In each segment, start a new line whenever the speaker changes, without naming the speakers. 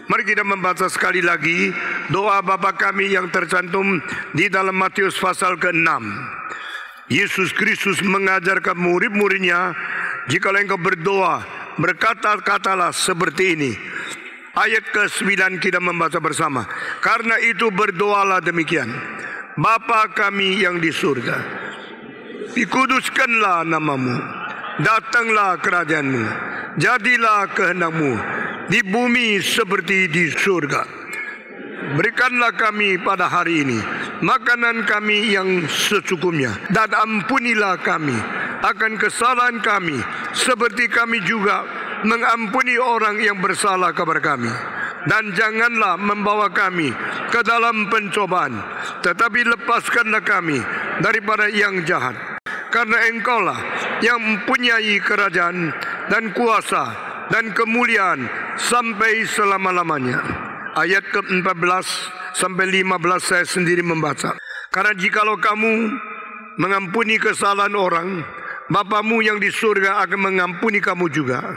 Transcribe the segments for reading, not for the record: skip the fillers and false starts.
Mari kita membaca sekali lagi doa Bapa kami yang tercantum di dalam Matius pasal ke-6. Yesus Kristus mengajarkan murid-muridnya, jikalau engkau berdoa, berkata-katalah seperti ini. Ayat ke-9 kita membaca bersama. Karena itu berdoalah demikian. Bapa kami yang di surga, dikuduskanlah namamu, datanglah kerajaanmu, jadilah kehendakmu di bumi seperti di surga. Berikanlah kami pada hari ini makanan kami yang secukupnya, dan ampunilah kami akan kesalahan kami seperti kami juga mengampuni orang yang bersalah kepada kami. Dan janganlah membawa kami ke dalam pencobaan, tetapi lepaskanlah kami daripada yang jahat. Karena engkaulah yang mempunyai kerajaan dan kuasa dan kemuliaan sampai selama-lamanya. Ayat ke-14 sampai 15 saya sendiri membaca. Karena jikalau kamu mengampuni kesalahan orang, Bapamu yang di surga akan mengampuni kamu juga.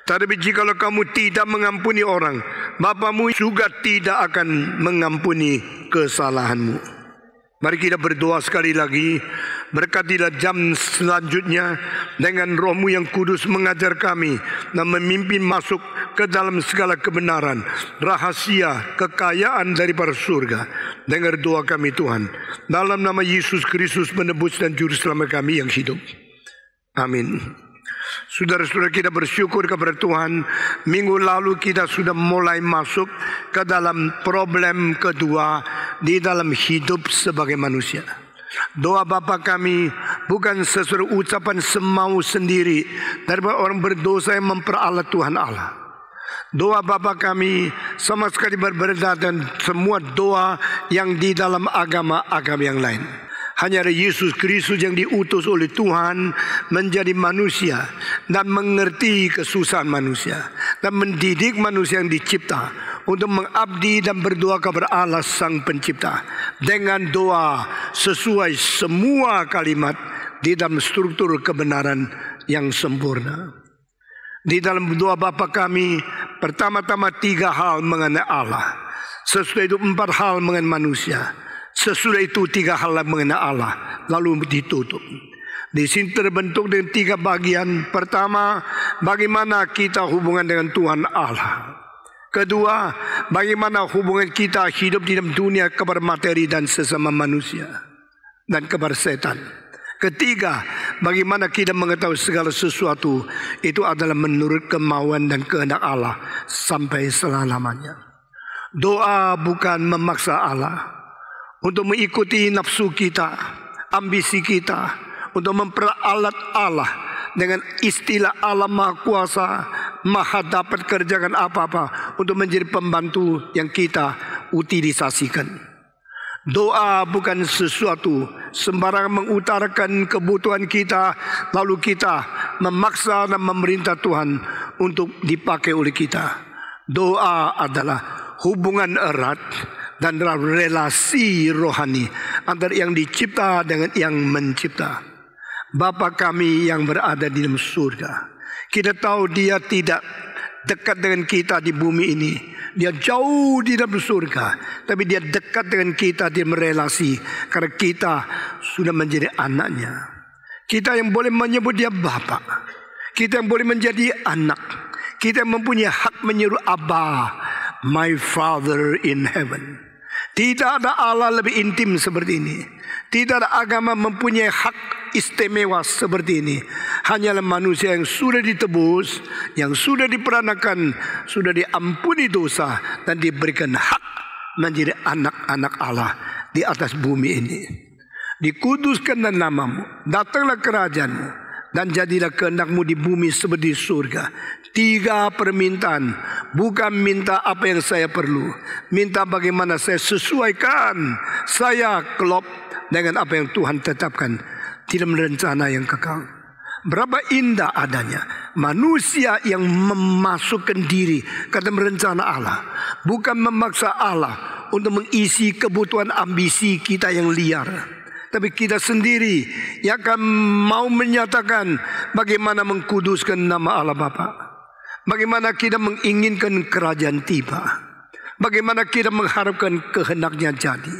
Tetapi jikalau kamu tidak mengampuni orang, Bapamu juga tidak akan mengampuni kesalahanmu. Mari kita berdoa sekali lagi. Berkatilah jam selanjutnya dengan Roh-Mu yang kudus mengajar kami dan memimpin masuk ke dalam segala kebenaran, rahasia, kekayaan daripada surga. Dengar doa kami Tuhan, dalam nama Yesus Kristus penebus dan juru selamat kami yang hidup. Amin. Saudara-saudara, kita bersyukur kepada Tuhan. Minggu lalu kita sudah mulai masuk ke dalam problem kedua di dalam hidup sebagai manusia. Doa Bapa kami bukan sesuatu ucapan semau sendiri daripada orang berdosa yang memperalat Tuhan Allah. Doa Bapa kami sama sekali berbeda dan semua doa yang di dalam agama-agama yang lain. Hanya ada Yesus Kristus yang diutus oleh Tuhan menjadi manusia dan mengerti kesusahan manusia dan mendidik manusia yang dicipta untuk mengabdi dan berdoa kepada Allah Sang Pencipta dengan doa sesuai semua kalimat di dalam struktur kebenaran yang sempurna. Di dalam doa Bapa kami, pertama-tama 3 hal mengenai Allah, sesudah itu 4 hal mengenai manusia, sesudah itu 3 hal mengenai Allah, lalu ditutup. Di sini terbentuk dengan 3 bagian. Pertama, bagaimana kita hubungan dengan Tuhan Allah. Kedua, bagaimana hubungan kita hidup di dalam dunia kepada materi dan sesama manusia dan kepada setan. Ketiga, bagaimana kita mengetahui segala sesuatu itu adalah menurut kemauan dan kehendak Allah sampai selama-lamanya. Doa bukan memaksa Allah untuk mengikuti nafsu kita, ambisi kita, untuk memperalat Allah dengan istilah Allah Maha Kuasa, Maha dapat kerjakan apa-apa untuk menjadi pembantu yang kita utilisasikan. Doa bukan sesuatu sembarang mengutarakan kebutuhan kita, lalu kita memaksa dan memerintah Tuhan untuk dipakai oleh kita. Doa adalah hubungan erat dan relasi rohani antara yang dicipta dengan yang mencipta. Bapa kami yang berada di dalam surga, kita tahu Dia tidak dekat dengan kita di bumi ini. Dia jauh di dalam surga, tapi Dia dekat dengan kita di relasi karena kita sudah menjadi anaknya. Kita yang boleh menyebut Dia Bapa, kita yang boleh menjadi anak, kita yang mempunyai hak menyuruh Abba, my Father in heaven. Tidak ada Allah lebih intim seperti ini. Tidak ada agama mempunyai hak istimewa seperti ini. Hanyalah manusia yang sudah ditebus, yang sudah diperanakan, sudah diampuni dosa dan diberikan hak menjadi anak-anak Allah di atas bumi ini. Dikuduskanlah namamu, datanglah kerajaanmu, dan jadilah kehendakmu di bumi seperti surga. 3 permintaan, bukan minta apa yang saya perlu, minta bagaimana saya sesuaikan, saya klop dengan apa yang Tuhan tetapkan di dalam rencana yang kekal. Berapa indah adanya manusia yang memasukkan diri ke dalam rencana Allah, bukan memaksa Allah untuk mengisi kebutuhan ambisi kita yang liar, tapi kita sendiri yang akan mau menyatakan bagaimana mengkuduskan nama Allah Bapa, bagaimana kita menginginkan kerajaan tiba. Bagaimana kita mengharapkan kehendaknya jadi?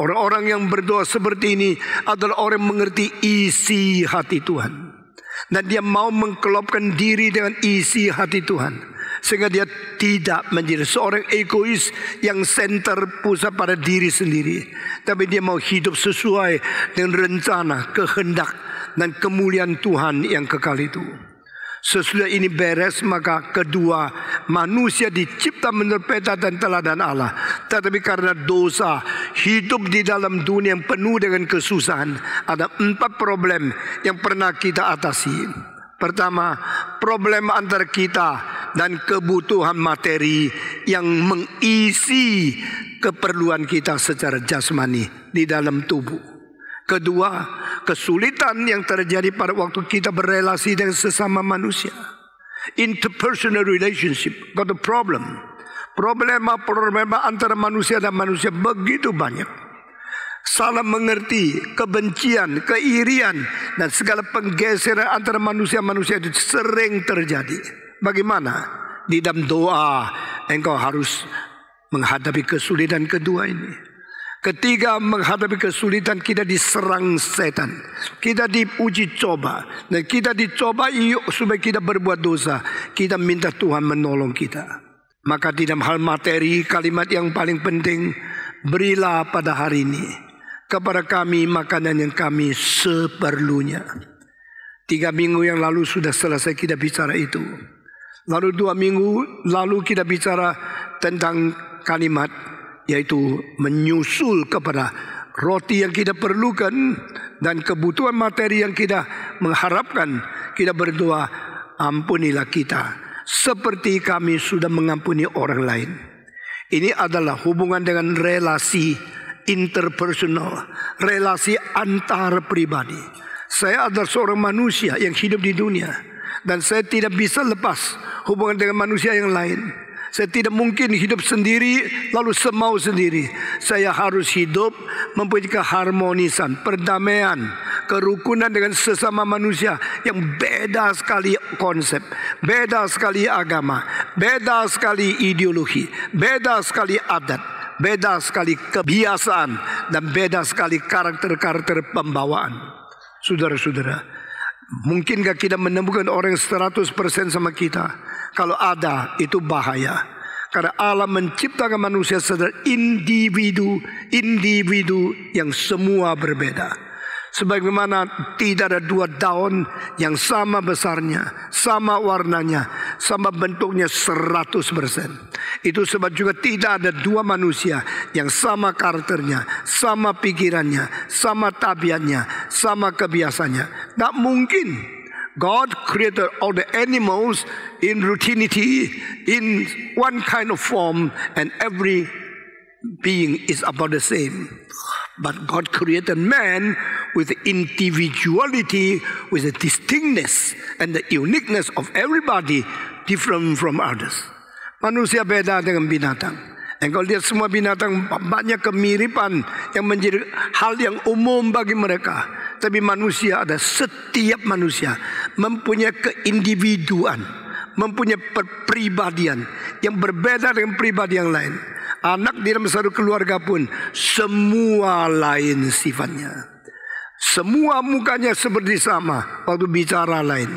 Orang-orang yang berdoa seperti ini adalah orang yang mengerti isi hati Tuhan. Dan dia mau mengkelopkan diri dengan isi hati Tuhan. Sehingga dia tidak menjadi seorang egois yang center pusat pada diri sendiri. Tapi dia mau hidup sesuai dengan rencana, kehendak dan kemuliaan Tuhan yang kekal itu. Sesudah ini beres, maka kedua, manusia dicipta menurut peta dan teladan Allah. Tetapi karena dosa, hidup di dalam dunia yang penuh dengan kesusahan. Ada 4 problem yang pernah kita atasi. Pertama, problem antara kita dan kebutuhan materi yang mengisi keperluan kita secara jasmani di dalam tubuh. Kedua, kesulitan yang terjadi pada waktu kita berrelasi dengan sesama manusia. Interpersonal relationship got a problem. Problema antara manusia dan manusia begitu banyak. Salah mengerti, kebencian, keirian, dan segala penggeseran antara manusia-manusia itu sering terjadi. Bagaimana? Di dalam doa, engkau harus menghadapi kesulitan kedua ini. Ketiga, menghadapi kesulitan kita diserang setan. Kita diuji coba. Dan kita dicoba supaya kita berbuat dosa. Kita minta Tuhan menolong kita. Maka di dalam hal materi, kalimat yang paling penting, berilah pada hari ini kepada kami makanan yang kami seperlunya. 3 minggu yang lalu sudah selesai kita bicara itu. Lalu 2 minggu lalu kita bicara tentang kalimat, yaitu menyusul kepada roti yang kita perlukan dan kebutuhan materi yang kita mengharapkan. Kita berdoa, ampunilah kita seperti kami sudah mengampuni orang lain. Ini adalah hubungan dengan relasi interpersonal, relasi antar pribadi. Saya adalah seorang manusia yang hidup di dunia, dan saya tidak bisa lepas hubungan dengan manusia yang lain. Saya tidak mungkin hidup sendiri lalu semau sendiri. Saya harus hidup mempunyai keharmonisan, perdamaian, kerukunan dengan sesama manusia yang beda sekali konsep, beda sekali agama, beda sekali ideologi, beda sekali adat, beda sekali kebiasaan, dan beda sekali karakter-karakter pembawaan. Saudara-saudara, mungkinkah kita menemukan orang yang 100% sama kita? Kalau ada, itu bahaya. Karena Allah menciptakan manusia secara individu yang semua berbeda. Sebagaimana tidak ada 2 daun yang sama besarnya, sama warnanya, sama bentuknya 100%. Itu sebab juga tidak ada 2 manusia yang sama karakternya, sama pikirannya, sama tabiatnya, sama kebiasaannya. Tak mungkin. God created all the animals in routinity, in one kind of form, and every being is about the same. But God created man with individuality, with the distinctness and the uniqueness of everybody different from others. Manusia beda dengan binatang. Engkau lihat semua binatang banyak kemiripan yang menjadi hal yang umum bagi mereka. Tapi manusia, ada setiap manusia mempunyai keindividuan, mempunyai kepribadian yang berbeda dengan pribadi yang lain. Anak di dalam satu keluarga pun semua lain sifatnya. Semua mukanya seperti sama, waktu bicara lain,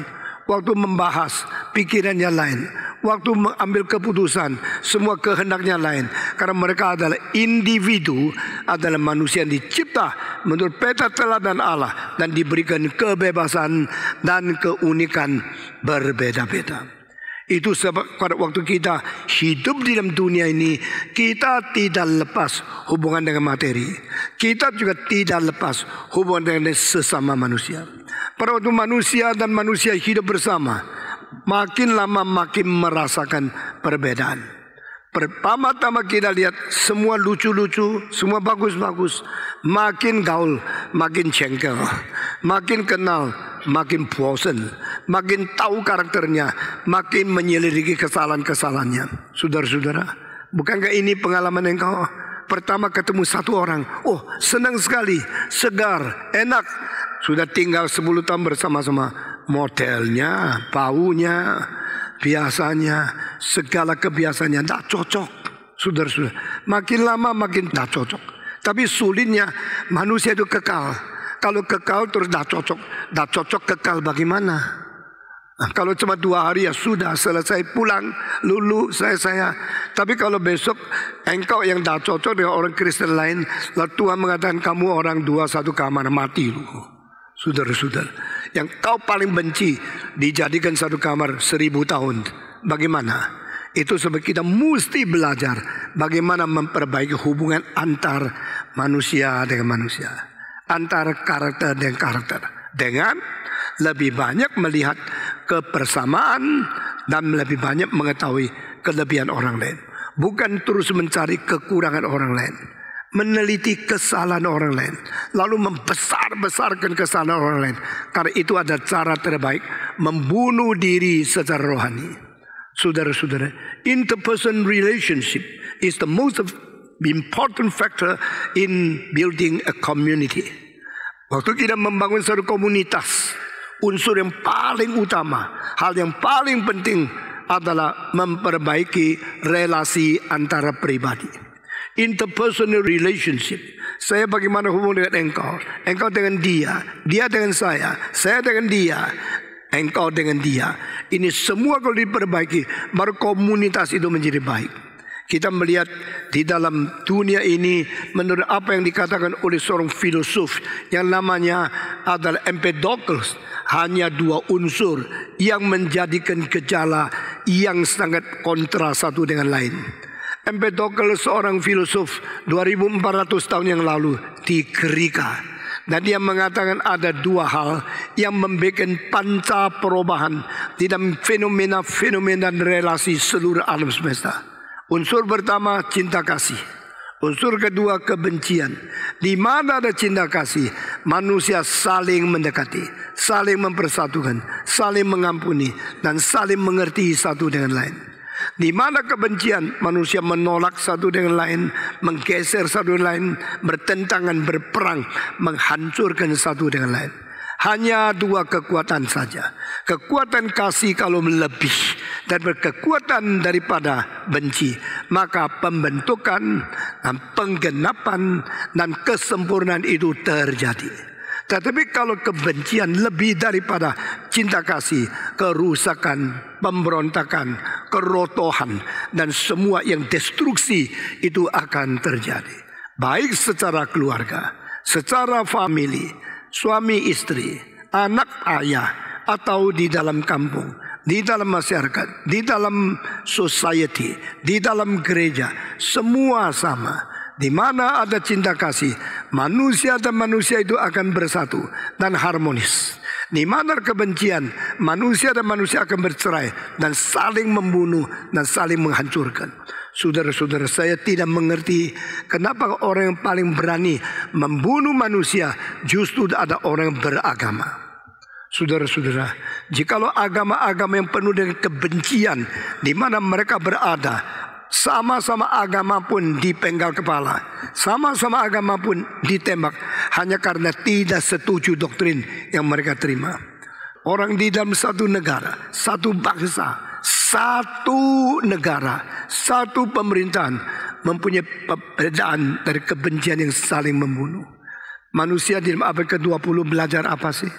waktu membahas pikirannya lain, waktu mengambil keputusan semua kehendaknya lain. Karena mereka adalah individu, adalah manusia yang dicipta menurut peta teladan Allah dan diberikan kebebasan dan keunikan berbeda-beda. Itu sebab pada waktu kita hidup di dalam dunia ini, kita tidak lepas hubungan dengan materi. Kita juga tidak lepas hubungan dengan sesama manusia. Pada waktu manusia dan manusia hidup bersama, makin lama makin merasakan perbedaan. Pertama-tama kita lihat semua lucu-lucu, semua bagus-bagus. Makin gaul, makin cengkel. Makin kenal, makin bosan. Makin tahu karakternya, makin menyelidiki kesalahan-kesalahannya. Saudara-saudara, bukankah ini pengalaman engkau? Pertama ketemu satu orang, oh senang sekali, segar, enak. Sudah tinggal 10 tahun bersama-sama, modelnya, baunya, biasanya, segala kebiasaannya tidak cocok. Saudara-saudara, makin lama makin tak cocok. Tapi sulitnya manusia itu kekal. Kalau kekal terus tak cocok kekal bagaimana? Nah, kalau cuma 2 hari ya sudah selesai, pulang, lulu, saya. Tapi kalau besok engkau yang tak cocok dengan orang Kristen lain, lalu Tuhan mengatakan kamu orang 2 satu kamar, mati lu. Saudara-saudara, yang kau paling benci dijadikan satu kamar 1000 tahun. Bagaimana? Itu sebab kita mesti belajar bagaimana memperbaiki hubungan antar manusia dengan manusia, antara karakter dengan karakter, dengan lebih banyak melihat kebersamaan dan lebih banyak mengetahui kelebihan orang lain, bukan terus mencari kekurangan orang lain, meneliti kesalahan orang lain, lalu membesar-besarkan kesalahan orang lain, karena itu ada cara terbaik membunuh diri secara rohani. Saudara-saudara, interpersonal relationship is the most important factor in building a community. Waktu kita membangun satu komunitas, unsur yang paling utama, hal yang paling penting adalah memperbaiki relasi antara pribadi. Interpersonal relationship. Saya bagaimana hubungan dengan engkau dengan dia dengan saya dengan dia, engkau dengan dia. Ini semua kalau diperbaiki, baru komunitas itu menjadi baik. Kita melihat di dalam dunia ini, menurut apa yang dikatakan oleh seorang filosof yang namanya adalah Empedocles, hanya 2 unsur yang menjadikan gejala yang sangat kontra satu dengan lain. Empedocles seorang filosof 2400 tahun yang lalu di Greka. Dan dia mengatakan ada 2 hal yang membuat panca perubahan di dalam fenomena dan relasi seluruh alam semesta. Unsur pertama cinta kasih. Unsur kedua kebencian. Di mana ada cinta kasih, manusia saling mendekati, saling mempersatukan, saling mengampuni, dan saling mengerti satu dengan lain. Di mana kebencian, manusia menolak satu dengan lain, menggeser satu dengan lain, bertentangan, berperang, menghancurkan satu dengan lain. Hanya 2 kekuatan saja. Kekuatan kasih kalau lebih dan berkekuatan daripada benci, maka pembentukan dan penggenapan dan kesempurnaan itu terjadi. Tetapi kalau kebencian lebih daripada cinta kasih, kerusakan, pemberontakan, kerotohan, dan semua yang destruksi itu akan terjadi. Baik secara keluarga, secara famili, suami istri, anak ayah, atau di dalam kampung, di dalam masyarakat, di dalam society, di dalam gereja, semua sama. Di mana ada cinta kasih, manusia dan manusia itu akan bersatu dan harmonis. Di mana kebencian, manusia dan manusia akan bercerai dan saling membunuh dan saling menghancurkan. Saudara-saudara, saya tidak mengerti kenapa orang yang paling berani membunuh manusia justru ada orang yang beragama. Saudara-saudara, jikalau agama-agama yang penuh dengan kebencian, di mana mereka berada, sama-sama agama pun dipenggal kepala, sama-sama agama pun ditembak, hanya karena tidak setuju doktrin yang mereka terima. Orang di dalam satu negara, satu bangsa, satu negara, satu pemerintahan mempunyai perbedaan dari kebencian yang saling membunuh. Manusia di dalam abad ke-20 belajar apa sih?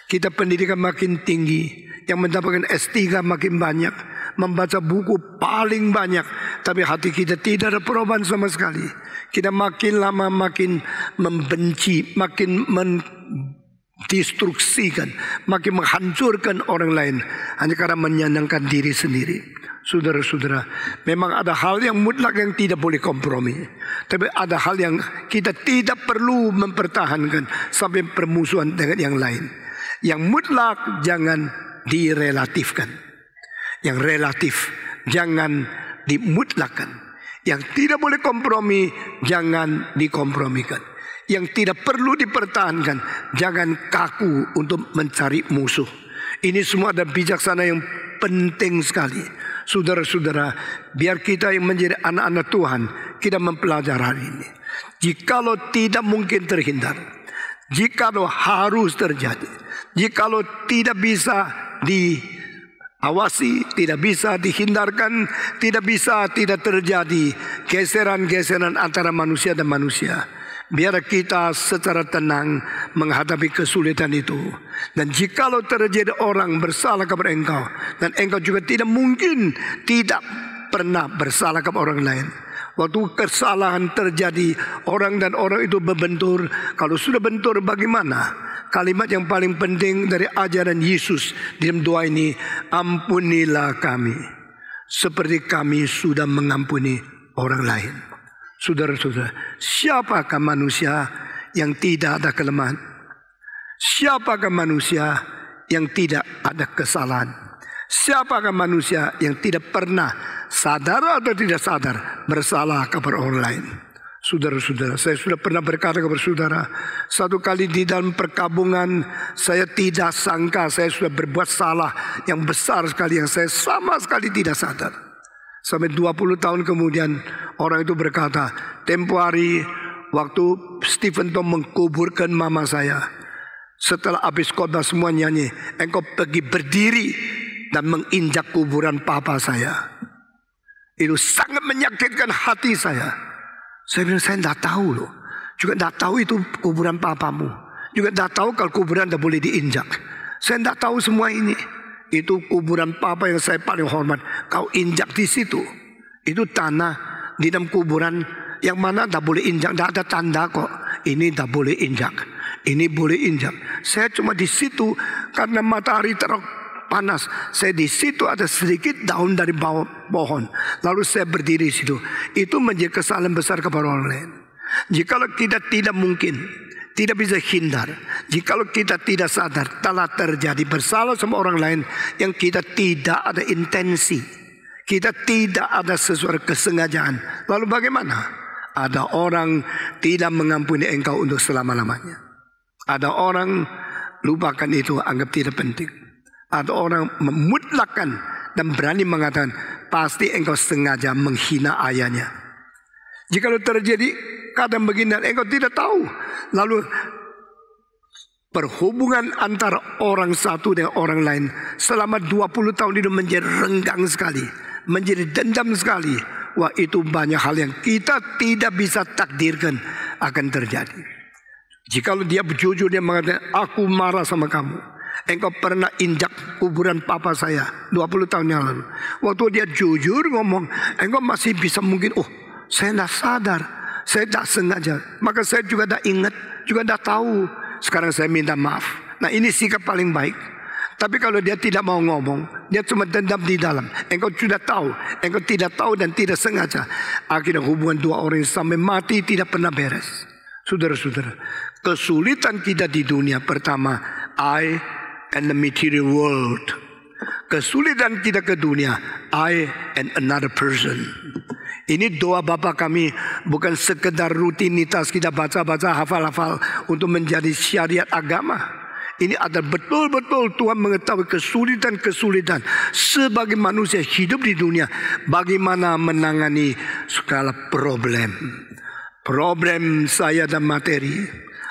Kita pendidikan makin tinggi, yang mendapatkan S3 makin banyak, membaca buku paling banyak, tapi hati kita tidak ada perubahan sama sekali. Kita makin lama makin membenci, makin mendestruksikan, makin menghancurkan orang lain hanya karena menyenangkan diri sendiri. Saudara-saudara, memang ada hal yang mutlak yang tidak boleh kompromi, tapi ada hal yang kita tidak perlu mempertahankan sampai permusuhan dengan yang lain. Yang mutlak jangan direlatifkan, yang relatif jangan dimutlakan, yang tidak boleh kompromi jangan dikompromikan, yang tidak perlu dipertahankan jangan kaku untuk mencari musuh. Ini semua ada bijaksana yang penting sekali. Saudara-saudara, biar kita yang menjadi anak-anak Tuhan, kita mempelajari hal ini. Jikalau tidak mungkin terhindar, jikalau harus terjadi, jikalau tidak bisa Awasi, tidak bisa dihindarkan, tidak bisa tidak terjadi geseran-geseran antara manusia dan manusia. Biar kita secara tenang menghadapi kesulitan itu. Dan jikalau terjadi orang bersalah kepada engkau, dan engkau juga tidak mungkin tidak pernah bersalah kepada orang lain. Waktu kesalahan terjadi, orang dan orang itu berbentur. Kalau sudah bentur, bagaimana? Kalimat yang paling penting dari ajaran Yesus di dalam doa ini, ampunilah kami seperti kami sudah mengampuni orang lain. Saudara-saudara, siapakah manusia yang tidak ada kelemahan? Siapakah manusia yang tidak ada kesalahan? Siapakah manusia yang tidak pernah sadar atau tidak sadar bersalah kepada orang lain? Saudara-saudara, saya sudah pernah berkata kepada saudara, satu kali di dalam perkabungan saya tidak sangka saya sudah berbuat salah yang besar sekali, yang saya sama sekali tidak sadar. Sampai 20 tahun kemudian orang itu berkata, tempo hari waktu Stephen Tom mengkuburkan mama saya, setelah habis khotbah semua nyanyi, engkau pergi berdiri dan menginjak kuburan papa saya. Itu sangat menyakitkan hati saya. Saya bilang, saya tidak tahu loh. Juga tidak tahu itu kuburan papamu. Juga tidak tahu kalau kuburan tidak boleh diinjak. Saya tidak tahu semua ini. Itu kuburan papa yang saya paling hormat. Kau injak di situ. Itu tanah di dalam kuburan yang mana tidak boleh injak. Tidak ada tanda kok. Ini tidak boleh injak. Ini boleh injak. Saya cuma di situ karena matahari panas. Saya di situ ada sedikit daun dari bawah pohon. Lalu saya berdiri di situ. Itu menjadi kesalahan besar kepada orang lain. Jikalau kita tidak mungkin, tidak bisa hindar. Jikalau kita tidak sadar telah terjadi bersalah sama orang lain yang kita tidak ada intensi, kita tidak ada sesuatu kesengajaan. Lalu bagaimana? Ada orang tidak mengampuni engkau untuk selama-lamanya. Ada orang lupakan itu, anggap tidak penting. Ada orang memutlakkan dan berani mengatakan pasti engkau sengaja menghina ayahnya. Jikalau terjadi keadaan begini engkau tidak tahu, lalu perhubungan antara orang satu dengan orang lain selama 20 tahun itu menjadi renggang sekali, menjadi dendam sekali. Wah, itu banyak hal yang kita tidak bisa takdirkan akan terjadi. Jikalau dia jujur, dia mengatakan aku marah sama kamu. Engkau pernah injak kuburan papa saya 20 tahun yang lalu. Waktu dia jujur ngomong, engkau masih bisa mungkin, oh saya tidak sadar, saya tidak sengaja. Maka saya juga tidak ingat, juga tidak tahu. Sekarang saya minta maaf. Nah, ini sikap paling baik. Tapi kalau dia tidak mau ngomong, dia cuma dendam di dalam. Engkau sudah tahu, engkau tidak tahu dan tidak sengaja. Akhirnya hubungan dua orang sampai mati tidak pernah beres. Saudara-saudara, kesulitan kita di dunia pertama, I and the material world. Kesulitan kita ke dunia, I and another person. Ini doa Bapa kami bukan sekedar rutinitas kita baca-baca, hafal-hafal untuk menjadi syariat agama. Ini adalah betul-betul Tuhan mengetahui kesulitan-kesulitan sebagai manusia hidup di dunia. Bagaimana menangani segala problem. Problem saya dan materi.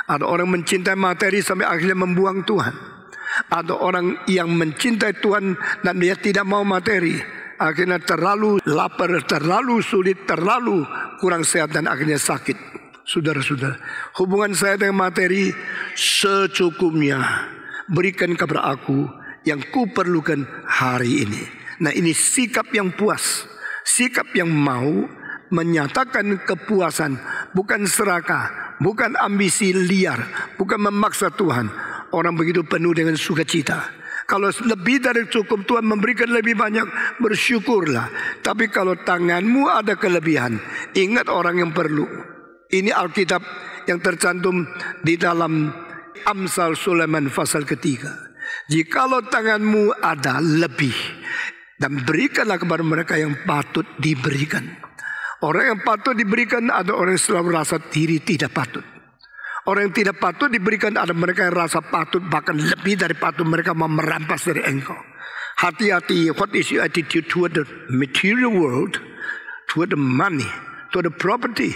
Ada orang mencintai materi sampai akhirnya membuang Tuhan. Ada orang yang mencintai Tuhan dan dia tidak mau materi. Akhirnya terlalu lapar, terlalu sulit, terlalu kurang sehat dan akhirnya sakit. Saudara-saudara, hubungan saya dengan materi secukupnya. Berikan kepada aku yang ku perlukan hari ini. Nah, ini sikap yang puas. Sikap yang mau menyatakan kepuasan. Bukan serakah, bukan ambisi liar, bukan memaksa Tuhan. Orang begitu penuh dengan sukacita. Kalau lebih dari cukup Tuhan memberikan lebih banyak, bersyukurlah. Tapi kalau tanganmu ada kelebihan, ingat orang yang perlu. Ini Alkitab yang tercantum di dalam Amsal Sulaiman pasal ketiga. Jikalau tanganmu ada lebih, dan berikanlah kepada mereka yang patut diberikan. Orang yang patut diberikan ada orang yang selalu rasa diri tidak patut. Orang yang tidak patut diberikan ada mereka yang rasa patut, bahkan lebih dari patut, mereka mau merampas dari engkau. Hati-hati, what is your attitude toward the material world, toward the money, toward the property,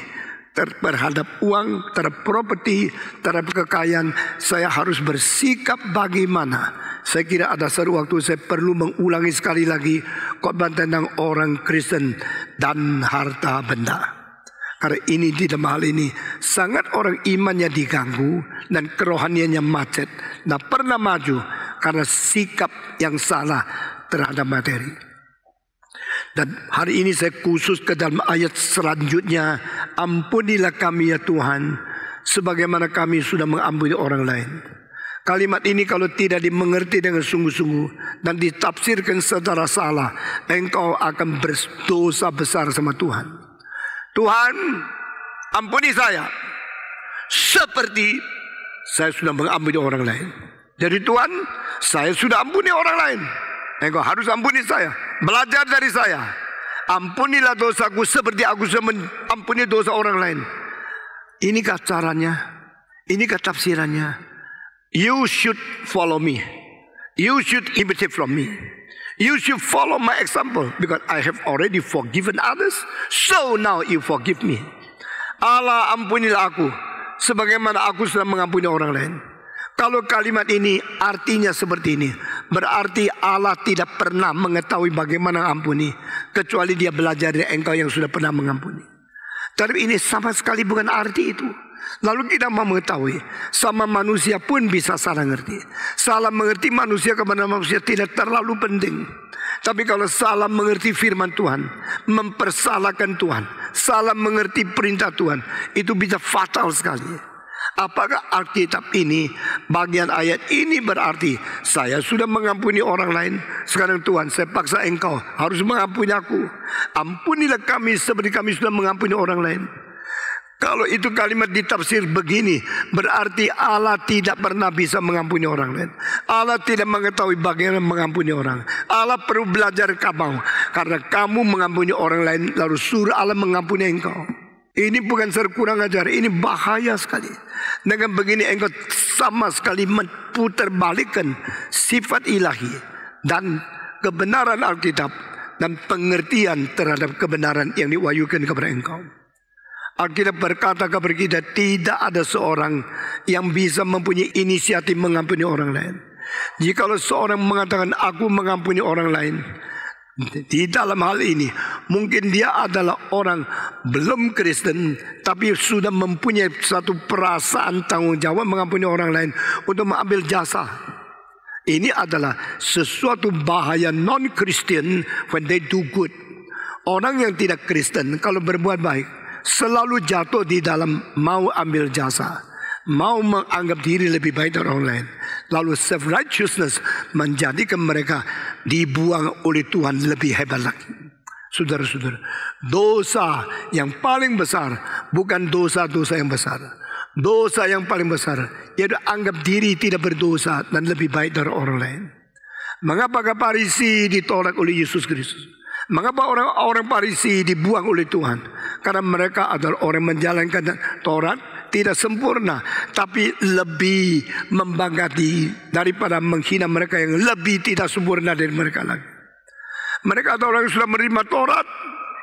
terhadap uang, terhadap properti, terhadap kekayaan. Saya harus bersikap bagaimana saya kira ada satu waktu saya perlu mengulangi sekali lagi khotbah tentang orang Kristen dan harta benda. Karena ini di dalam hal ini sangat orang imannya diganggu dan kerohaniannya macet, tidak pernah maju karena sikap yang salah terhadap materi. Dan hari ini saya khusus ke dalam ayat selanjutnya, ampunilah kami ya Tuhan, sebagaimana kami sudah mengampuni orang lain. Kalimat ini kalau tidak dimengerti dengan sungguh-sungguh dan ditafsirkan secara salah, engkau akan berdosa besar sama Tuhan. Tuhan, ampuni saya seperti saya sudah mengampuni orang lain. Jadi Tuhan, saya sudah ampuni orang lain, engkau harus ampuni saya. Belajar dari saya. Ampunilah dosaku seperti aku sudah mengampuni dosa orang lain. Inikah caranya? Inikah tafsirannya? You should follow me. You should imitate from me. You should follow my example because I have already forgiven others. So now you forgive me. Allah, ampunilah aku sebagaimana aku sudah mengampuni orang lain. Kalau kalimat ini artinya seperti ini, berarti Allah tidak pernah mengetahui bagaimana ampuni kecuali dia belajar dari engkau yang sudah pernah mengampuni. Tapi ini sama sekali bukan arti itu. Lalu kita mau mengetahui, sama manusia pun bisa salah mengerti. Salah mengerti manusia kepada manusia tidak terlalu penting. Tapi kalau salah mengerti firman Tuhan, mempersalahkan Tuhan, salah mengerti perintah Tuhan, itu bisa fatal sekali. Apakah Alkitab ini, bagian ayat ini berarti saya sudah mengampuni orang lain, sekarang Tuhan saya paksa engkau harus mengampuni aku. Ampunilah kami seperti kami sudah mengampuni orang lain. Kalau itu kalimat ditafsir begini, berarti Allah tidak pernah bisa mengampuni orang lain. Allah tidak mengetahui bagaimana mengampuni orang. Allah perlu belajar kamu, karena kamu mengampuni orang lain lalu suruh Allah mengampuni engkau. Ini bukan kurang ajar, ini bahaya sekali. Dengan begini engkau sama sekali memputarbalikkan sifat ilahi dan kebenaran Alkitab dan pengertian terhadap kebenaran yang diwahyukan kepada engkau. Alkitab berkata kepada kita, tidak ada seorang yang bisa mempunyai inisiatif mengampuni orang lain. Jikalau seorang mengatakan aku mengampuni orang lain, di dalam hal ini mungkin dia adalah orang belum Kristen, tapi sudah mempunyai satu perasaan tanggung jawab mengampuni orang lain untuk mengambil jasa. Ini adalah sesuatu bahaya non-Christian when they do good. Orang yang tidak Kristen kalau berbuat baik selalu jatuh di dalam mau ambil jasa, mau menganggap diri lebih baik dari orang lain. Lalu self-righteousness menjadikan mereka dibuang oleh Tuhan lebih hebat lagi. Saudara-saudara, dosa yang paling besar bukan dosa-dosa yang besar. Dosa yang paling besar yaitu anggap diri tidak berdosa dan lebih baik dari orang lain. Mengapa Farisi ditolak oleh Yesus Kristus? Mengapa orang-orang Farisi dibuang oleh Tuhan? Karena mereka adalah orang menjalankan Taurat tidak sempurna, tapi lebih membanggakan daripada menghina mereka yang lebih tidak sempurna dari mereka lagi. Mereka adalah orang yang sudah menerima Taurat.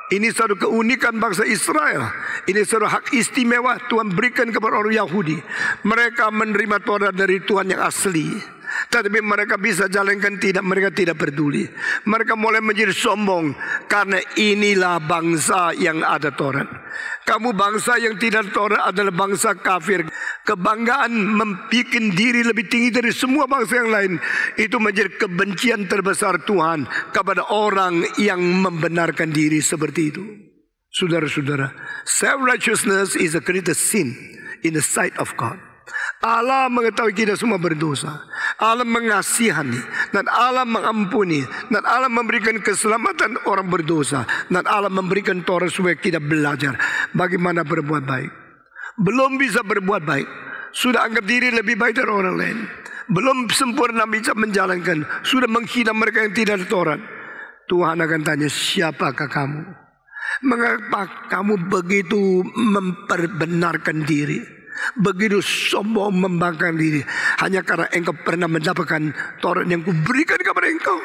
Ini satu keunikan bangsa Israel. Ini satu hak istimewa Tuhan berikan kepada orang Yahudi. Mereka menerima Taurat dari Tuhan yang asli. Tetapi mereka bisa jalankan tidak, mereka tidak peduli. Mereka mulai menjadi sombong karena inilah bangsa yang ada Taurat. Kamu bangsa yang tidak Taurat adalah bangsa kafir. Kebanggaan membuat diri lebih tinggi dari semua bangsa yang lain, itu menjadi kebencian terbesar Tuhan kepada orang yang membenarkan diri seperti itu. Saudara-saudara, self-righteousness is a greatest sin in the sight of God. Allah mengetahui kita semua berdosa. Allah mengasihani dan Allah mengampuni dan Allah memberikan keselamatan orang berdosa dan Allah memberikan Taurat supaya kita belajar bagaimana berbuat baik. Belum bisa berbuat baik, sudah anggap diri lebih baik dari orang lain. Belum sempurna bisa menjalankan, sudah menghina mereka yang tidak ada Taurat. Tuhan akan tanya, siapakah kamu? Mengapa kamu begitu memperbenarkan diri? Begitu sombong membanggakan diri hanya karena engkau pernah mendapatkan Taurat yang kuberikan kepada engkau.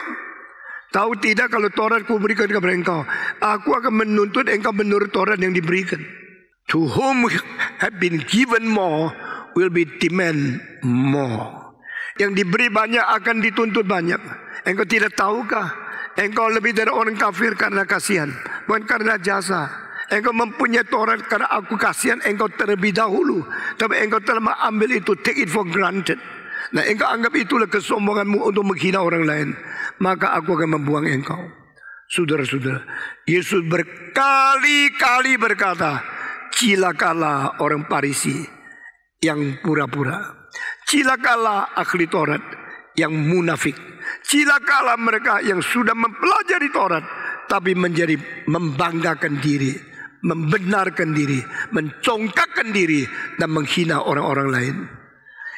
Tahu tidak, kalau Taurat kuberikan kepada engkau, aku akan menuntut engkau menurut Taurat yang diberikan. To whom have been given more will be demand more. Yang diberi banyak akan dituntut banyak. Engkau tidak tahukah? Engkau lebih dari orang kafir karena kasihan, bukan karena jasa. Engkau mempunyai Taurat karena aku kasihan engkau terlebih dahulu. Tapi engkau telah mengambil itu, take it for granted. Nah, engkau anggap itulah kesombonganmu untuk menghina orang lain. Maka aku akan membuang engkau. Saudara-saudara, Yesus berkali-kali berkata, cilakalah orang Farisi yang pura-pura. Cilakalah ahli Taurat yang munafik. Cilakalah mereka yang sudah mempelajari Taurat tapi menjadi membanggakan diri, membenarkan diri, mencongkakkan diri dan menghina orang-orang lain.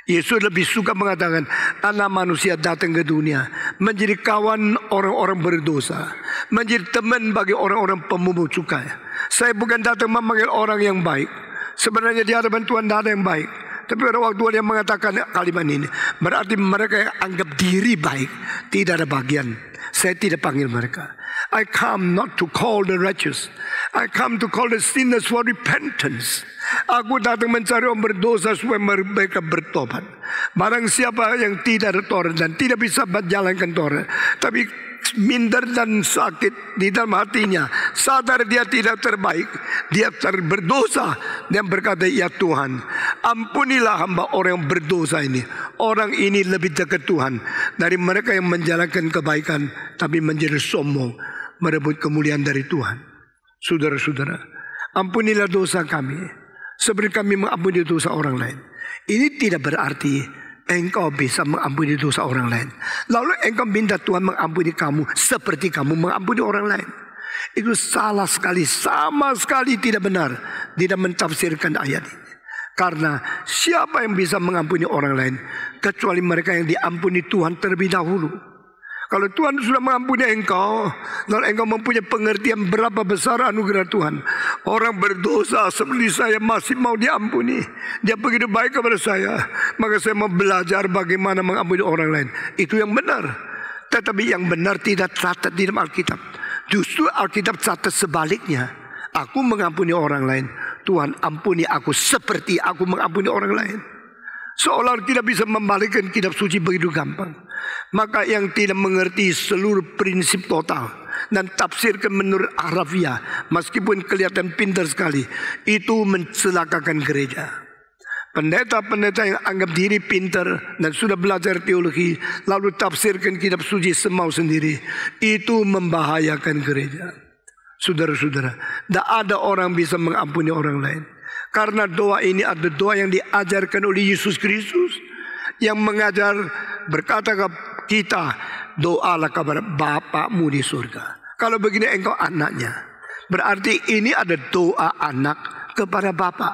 Yesus lebih suka mengatakan, anak manusia datang ke dunia menjadi kawan orang-orang berdosa, menjadi teman bagi orang-orang pemungut cukai. Saya bukan datang memanggil orang yang baik. Sebenarnya di hadapan Tuhan tidak ada yang baik. Tapi pada waktu dia mengatakan kalimat ini, berarti mereka yang anggap diri baik tidak ada bagian. Saya tidak panggil mereka. I come not to call the righteous, I come to call the sinners for repentance. Aku datang mencari orang berdosa supaya mereka bertobat. Barang siapa yang tidak ada Taurat dan tidak bisa menjalankan Taurat, tapi minder dan sakit di dalam hatinya, sadar dia tidak terbaik, dia berdosa, dan berkata, ya Tuhan, ampunilah hamba orang yang berdosa ini. Orang ini lebih dekat Tuhan dari mereka yang menjalankan kebaikan tapi menjadi sombong, merebut kemuliaan dari Tuhan. Saudara-saudara, ampunilah dosa kami seperti kami mengampuni dosa orang lain. Ini tidak berarti engkau bisa mengampuni dosa orang lain lalu engkau minta Tuhan mengampuni kamu seperti kamu mengampuni orang lain. Itu salah sekali, sama sekali tidak benar. Tidak mentafsirkan ayat ini. Karena siapa yang bisa mengampuni orang lain kecuali mereka yang diampuni Tuhan terlebih dahulu. Kalau Tuhan sudah mengampuni engkau, lalu engkau mempunyai pengertian berapa besar anugerah Tuhan. Orang berdosa seperti saya masih mau diampuni. Dia begitu baik kepada saya, maka saya mau belajar bagaimana mengampuni orang lain. Itu yang benar. Tetapi yang benar tidak catat di dalam Alkitab. Justru Alkitab catat sebaliknya. Aku mengampuni orang lain, Tuhan ampuni aku seperti aku mengampuni orang lain. Seolah tidak bisa membalikkan kitab suci begitu gampang. Maka yang tidak mengerti seluruh prinsip total dan tafsirkan menurut harafiah, meskipun kelihatan pintar sekali, itu mencelakakan gereja. Pendeta-pendeta yang anggap diri pintar dan sudah belajar teologi lalu tafsirkan kitab suci semau sendiri, itu membahayakan gereja. Saudara-saudara, tidak ada orang bisa mengampuni orang lain. Karena doa ini ada doa yang diajarkan oleh Yesus Kristus, yang mengajar berkata ke kita, doalah kepada Bapakmu di surga. Kalau begini engkau anaknya, berarti ini ada doa anak kepada Bapa.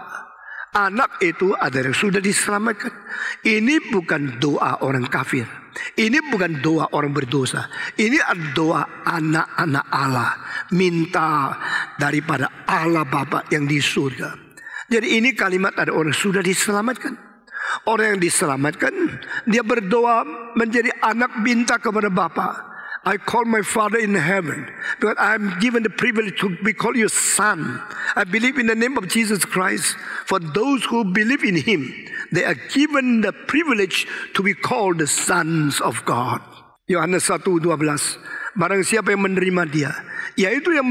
Anak itu ada yang sudah diselamatkan. Ini bukan doa orang kafir. Ini bukan doa orang berdosa. Ini adalah doa anak-anak Allah, minta daripada Allah Bapa yang di surga. Jadi ini kalimat ada orang sudah diselamatkan. Orang yang diselamatkan, dia berdoa menjadi anak minta kepada Bapa. I call my Father in heaven because I am given the privilege to be called your son. I believe in the name of Jesus Christ. For those who believe in Him, they are given the privilege to be called the sons of God. Yohanes 1:12. Barang siapa yang menerima Dia, yaitu yang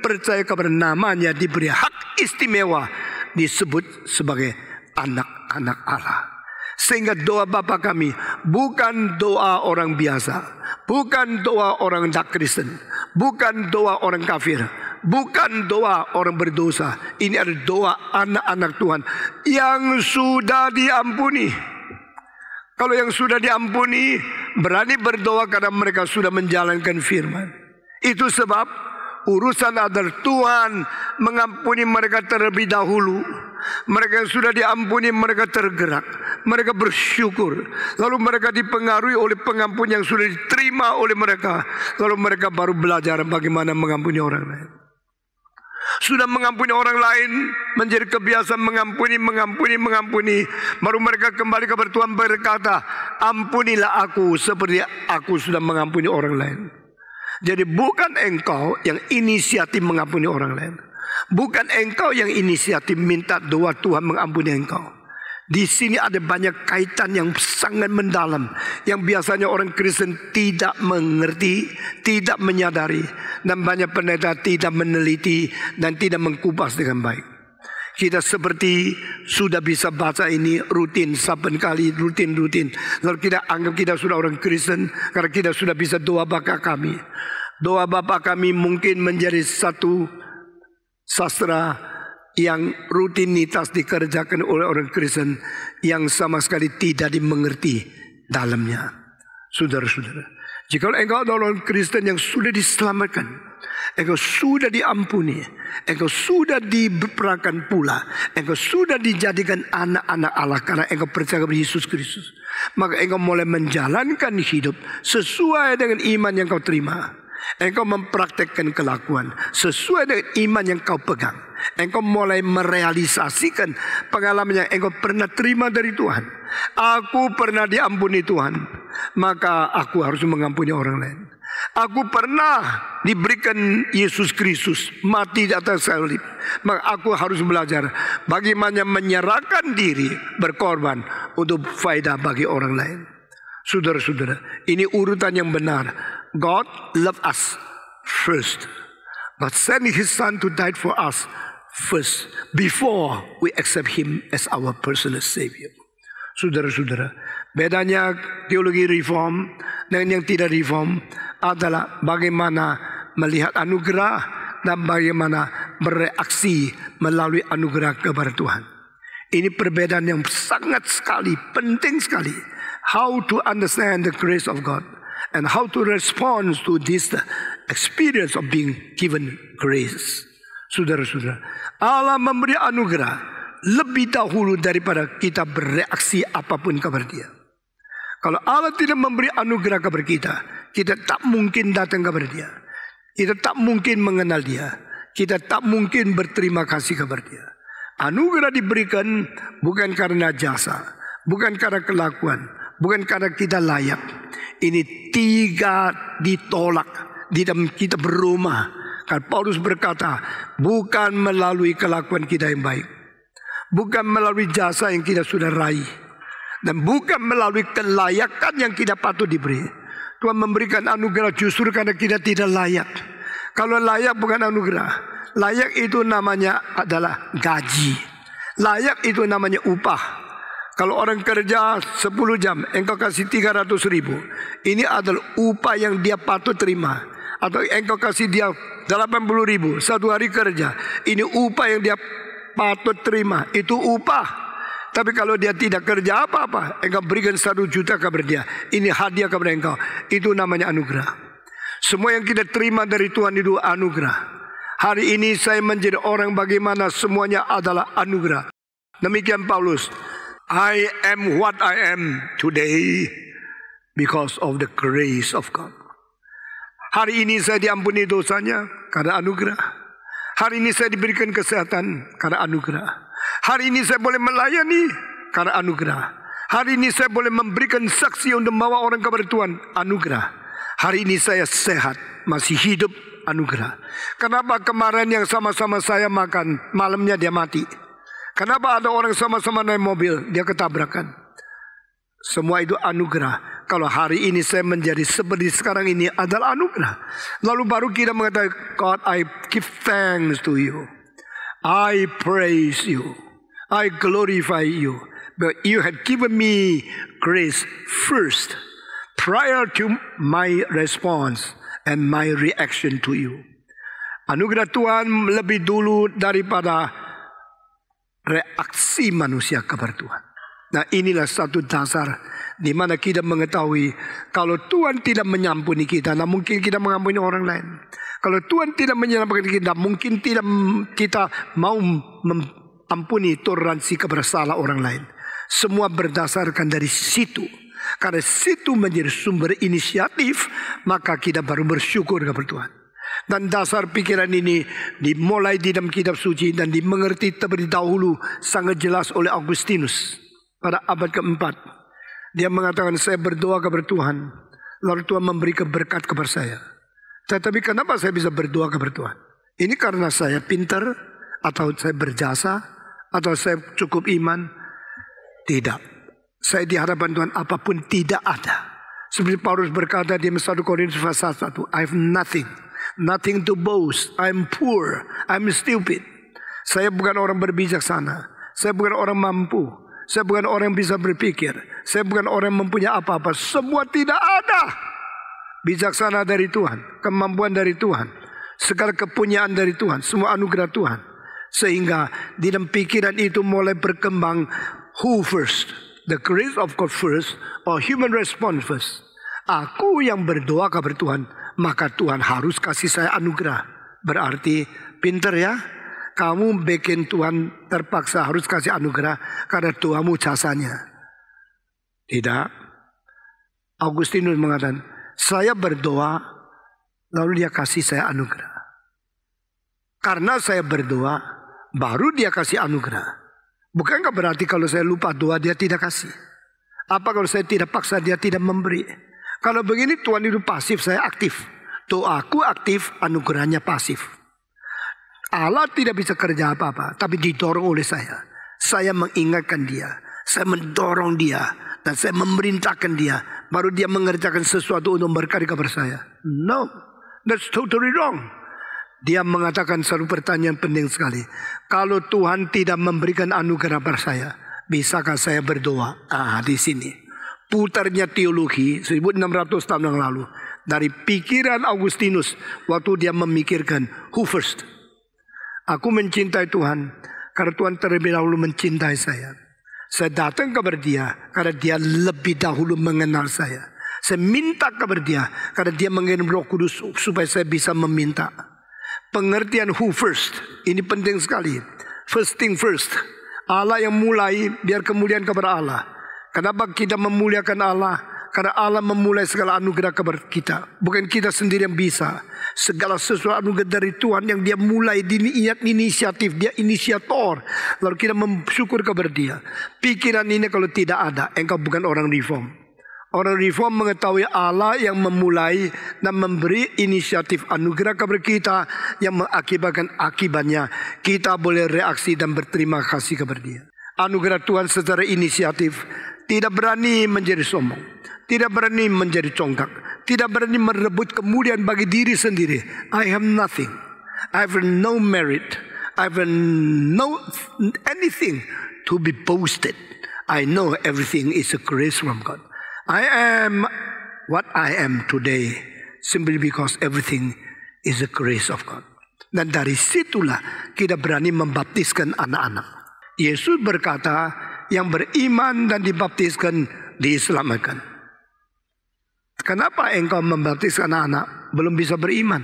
percaya kepada namanya, diberi hak istimewa disebut sebagai anak-anak Allah. Sehingga doa Bapa kami bukan doa orang biasa, bukan doa orang tak Kristen, bukan doa orang kafir, bukan doa orang berdosa. Ini adalah doa anak-anak Tuhan yang sudah diampuni. Kalau yang sudah diampuni berani berdoa karena mereka sudah menjalankan firman. Itu sebab urusan adalah Tuhan mengampuni mereka terlebih dahulu. Mereka yang sudah diampuni, mereka tergerak, mereka bersyukur. Lalu mereka dipengaruhi oleh pengampun yang sudah diterima oleh mereka. Lalu mereka baru belajar bagaimana mengampuni orang lain. Sudah mengampuni orang lain, menjadi kebiasaan mengampuni. Baru mereka kembali kepada Tuhan berkata, ampunilah aku seperti aku sudah mengampuni orang lain. Jadi bukan engkau yang inisiatif mengampuni orang lain. Bukan engkau yang inisiatif minta doa Tuhan mengampuni engkau. Di sini ada banyak kaitan yang sangat mendalam, yang biasanya orang Kristen tidak mengerti, tidak menyadari, dan banyak pendeta tidak meneliti dan tidak mengkupas dengan baik. Kita seperti sudah bisa baca ini rutin, saben kali rutin. Lalu kita anggap kita sudah orang Kristen karena kita sudah bisa doa Bapa kami. Doa Bapa kami mungkin menjadi satu sastra yang rutinitas dikerjakan oleh orang Kristen yang sama sekali tidak dimengerti dalamnya. Saudara-saudara, jika engkau adalah orang Kristen yang sudah diselamatkan, engkau sudah diampuni, engkau sudah diperankan pula, engkau sudah dijadikan anak-anak Allah karena engkau percaya kepada Yesus Kristus, maka engkau mulai menjalankan hidup sesuai dengan iman yang kau terima. Engkau mempraktekkan kelakuan sesuai dengan iman yang kau pegang. Engkau mulai merealisasikan pengalaman yang engkau pernah terima dari Tuhan. Aku pernah diampuni Tuhan, maka aku harus mengampuni orang lain. Aku pernah diberikan Yesus Kristus mati di atas salib, maka aku harus belajar bagaimana menyerahkan diri berkorban untuk faedah bagi orang lain. Saudara-saudara, ini urutan yang benar. God loved us first. God sent His Son to die for us first before we accept Him as our personal Savior. Saudara-saudara, bedanya teologi reform dengan yang tidak reform adalah bagaimana melihat anugerah dan bagaimana bereaksi melalui anugerah kepada Tuhan. Ini perbedaan yang sangat sekali, penting sekali. How to understand the grace of God and how to respond to this experience of being given grace. Saudara-saudara, Allah memberi anugerah lebih dahulu daripada kita bereaksi apapun kepada Dia. Kalau Allah tidak memberi anugerah kepada kita, kita tak mungkin datang kepada Dia. Kita tak mungkin mengenal Dia. Kita tak mungkin berterima kasih kepada Dia. Anugerah diberikan bukan karena jasa, bukan karena kelakuan, bukan karena kita layak. Ini tiga ditolak di dalam kitab Roma. Karena Paulus berkata, bukan melalui kelakuan kita yang baik, bukan melalui jasa yang kita sudah raih, dan bukan melalui kelayakan yang kita patut diberi. Tuhan memberikan anugerah justru karena kita tidak layak. Kalau layak bukan anugerah. Layak itu namanya adalah gaji. Layak itu namanya upah. Kalau orang kerja 10 jam, engkau kasih 300.000. Ini adalah upah yang dia patut terima. Atau engkau kasih dia 80.000 satu hari kerja. Ini upah yang dia patut terima. Itu upah. Tapi kalau dia tidak kerja apa-apa, engkau berikan 1 juta kepada dia. Ini hadiah kepada engkau. Itu namanya anugerah. Semua yang kita terima dari Tuhan itu anugerah. Hari ini saya menjadi orang bagaimana semuanya adalah anugerah. Demikian Paulus. I am what I am today because of the grace of God. Hari ini saya diampuni dosanya karena anugerah. Hari ini saya diberikan kesehatan karena anugerah. Hari ini saya boleh melayani karena anugerah. Hari ini saya boleh memberikan saksi untuk membawa orang kepada Tuhan, anugerah. Hari ini saya sehat, masih hidup, anugerah. Kenapa kemarin yang sama-sama saya makan, malamnya dia mati? Kenapa ada orang sama-sama naik mobil, dia ketabrakan? Semua itu anugerah. Kalau hari ini saya menjadi seperti sekarang ini adalah anugerah. Lalu baru kita mengatakan, God, I give thanks to you. I praise you. I glorify you. But you had given me grace first, prior to my response and my reaction to you. Anugerah Tuhan lebih dulu daripada reaksi manusia kepada Tuhan. Nah, inilah satu dasar di mana kita mengetahui kalau Tuhan tidak mengampuni kita, nah mungkin kita mengampuni orang lain. Kalau Tuhan tidak menyelamatkan kita, mungkin tidak kita mau mengampuni toleransi kepada salah orang lain. Semua berdasarkan dari situ. Karena situ menjadi sumber inisiatif, maka kita baru bersyukur kepada Tuhan. Dan dasar pikiran ini dimulai di dalam kitab suci dan dimengerti terlebih dahulu sangat jelas oleh Augustinus pada abad keempat. Dia mengatakan, saya berdoa kepada Tuhan, lalu Tuhan memberi berkat kepada saya. Tetapi kenapa saya bisa berdoa kepada Tuhan? Ini karena saya pintar, atau saya berjasa, atau saya cukup iman? Tidak. Saya di hadapan Tuhan apapun tidak ada. Seperti Paulus berkata di 1 Korintus pasal 1, I have nothing. Nothing to boast. I'm poor. I'm stupid. Saya bukan orang berbijaksana. Saya bukan orang mampu. Saya bukan orang yang bisa berpikir. Saya bukan orang yang mempunyai apa-apa. Semua tidak ada. Bijaksana dari Tuhan. Kemampuan dari Tuhan. Segala kepunyaan dari Tuhan. Semua anugerah Tuhan. Sehingga di dalam pikiran itu mulai berkembang. Who first? The grace of God first. Or human response first. Aku yang berdoa kepada Tuhan. Maka Tuhan harus kasih saya anugerah. Berarti pinter ya. Kamu bikin Tuhan terpaksa harus kasih anugerah. Karena Tuhanmu jasanya. Tidak. Augustinus mengatakan. Saya berdoa. Lalu dia kasih saya anugerah. Karena saya berdoa. Baru dia kasih anugerah. Bukankah berarti kalau saya lupa doa dia tidak kasih? Apa kalau saya tidak paksa dia tidak memberi? Kalau begini Tuhan itu pasif, saya aktif. Doaku aktif, anugerahnya pasif. Allah tidak bisa kerja apa-apa, tapi didorong oleh saya. Saya mengingatkan dia, saya mendorong dia, dan saya memerintahkan dia. Baru dia mengerjakan sesuatu untuk berkati kepada saya. No, that's totally wrong. Dia mengatakan satu pertanyaan penting sekali. Kalau Tuhan tidak memberikan anugerah pada saya, bisakah saya berdoa? Di sini. Putarnya teologi 1600 tahun yang lalu. Dari pikiran Augustinus. Waktu dia memikirkan, who first? Aku mencintai Tuhan. Karena Tuhan terlebih dahulu mencintai saya. Saya datang kepada dia. Karena dia lebih dahulu mengenal saya. Saya minta kepada dia. Karena dia mengirim Roh Kudus supaya saya bisa meminta. Pengertian who first. Ini penting sekali. First thing first. Allah yang mulai, biar kemuliaan kepada Allah. Kenapa kita memuliakan Allah? Karena Allah memulai segala anugerah kepada kita. Bukan kita sendiri yang bisa. Segala sesuatu anugerah dari Tuhan yang dia mulai di inisiatif. Dia inisiator. Lalu kita bersyukur kepada dia. Pikiran ini kalau tidak ada, engkau bukan orang reform. Orang reform mengetahui Allah yang memulai dan memberi inisiatif anugerah kepada kita yang mengakibatkan akibatnya kita boleh reaksi dan berterima kasih kepada dia. Anugerah Tuhan secara inisiatif tidak berani menjadi sombong, tidak berani menjadi congkak, tidak berani merebut kemuliaan bagi diri sendiri. I have nothing, I have no merit, I have no anything to be boasted. I know everything is a grace from God. I am what I am today simply because everything is a grace of God. Dan dari situlah kita berani membaptiskan anak-anak. Yesus berkata, yang beriman dan dibaptiskan diselamatkan. Kenapa engkau membaptiskan anak-anak belum bisa beriman?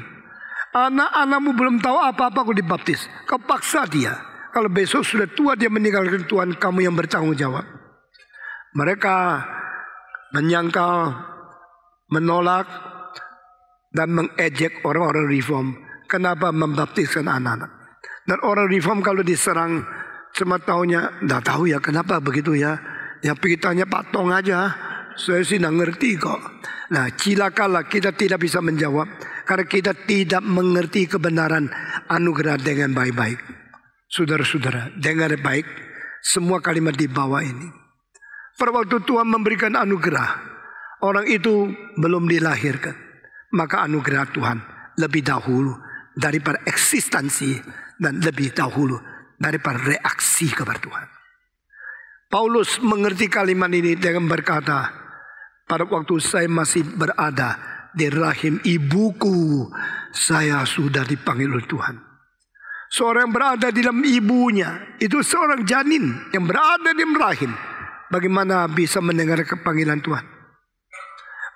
Anak-anakmu belum tahu apa-apa kau dibaptis. Kau paksa dia. Kalau besok sudah tua dia meninggalkan Tuhan, kamu yang bertanggung jawab. Mereka menyangkal, menolak, dan mengejek orang-orang reform. Kenapa membaptiskan anak-anak? Dan orang reform kalau diserang, cuma tahunya, tidak tahu ya kenapa begitu ya. Yang pikirannya patong aja. Saya sih tidak ngerti kok. Nah, cilakalah kita tidak bisa menjawab. Karena kita tidak mengerti kebenaran anugerah dengan baik-baik. Saudara-saudara, dengar baik semua kalimat di bawah ini. Pada waktu Tuhan memberikan anugerah, orang itu belum dilahirkan. Maka anugerah Tuhan lebih dahulu daripada eksistensi dan lebih dahulu daripada reaksi kepada Tuhan. Paulus mengerti kalimat ini dengan berkata, pada waktu saya masih berada di rahim ibuku, saya sudah dipanggil oleh Tuhan. Seorang yang berada di dalam ibunya, itu seorang janin yang berada di rahim. Bagaimana bisa mendengar panggilan Tuhan?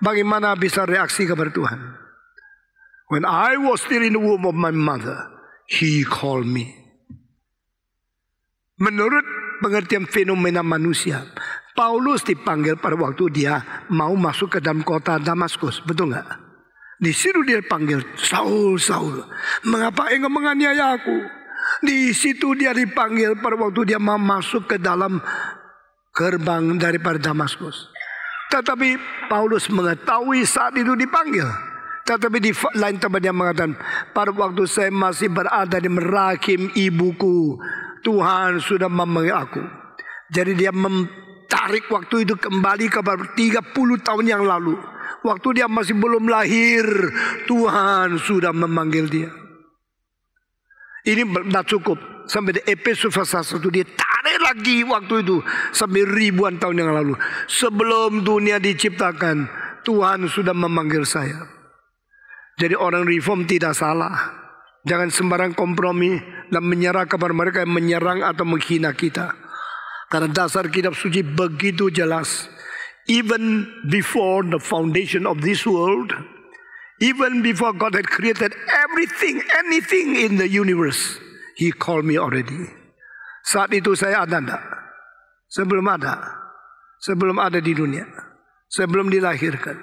Bagaimana bisa reaksi kepada Tuhan? When I was still in the womb of my mother, He called me. Menurut pengertian fenomena manusia, Paulus dipanggil pada waktu dia mau masuk ke dalam kota Damaskus. Betul nggak? Di situ dia dipanggil, Saul, Saul, mengapa engkau menganiaya aku? Di situ dia dipanggil pada waktu dia mau masuk ke dalam gerbang daripada Damaskus. Tetapi Paulus mengetahui saat itu dipanggil. Tetapi di lain tempat dia mengatakan, pada waktu saya masih berada di rahim ibuku, Tuhan sudah memanggil aku. Jadi dia tarik waktu itu kembali ke 30 tahun yang lalu. Waktu dia masih belum lahir, Tuhan sudah memanggil dia. Ini tidak cukup. Sampai di Efesus pasal 1 dia tarik lagi waktu itu sampai ribuan tahun yang lalu. Sebelum dunia diciptakan, Tuhan sudah memanggil saya. Jadi orang reform tidak salah. Jangan sembarang kompromi dan menyerah kepada mereka yang menyerang atau menghina kita. Karena dasar kitab suci begitu jelas. Even before the foundation of this world, even before God had created everything, anything in the universe, He called me already. Saat itu saya ada enggak? Sebelum ada di dunia. Sebelum dilahirkan.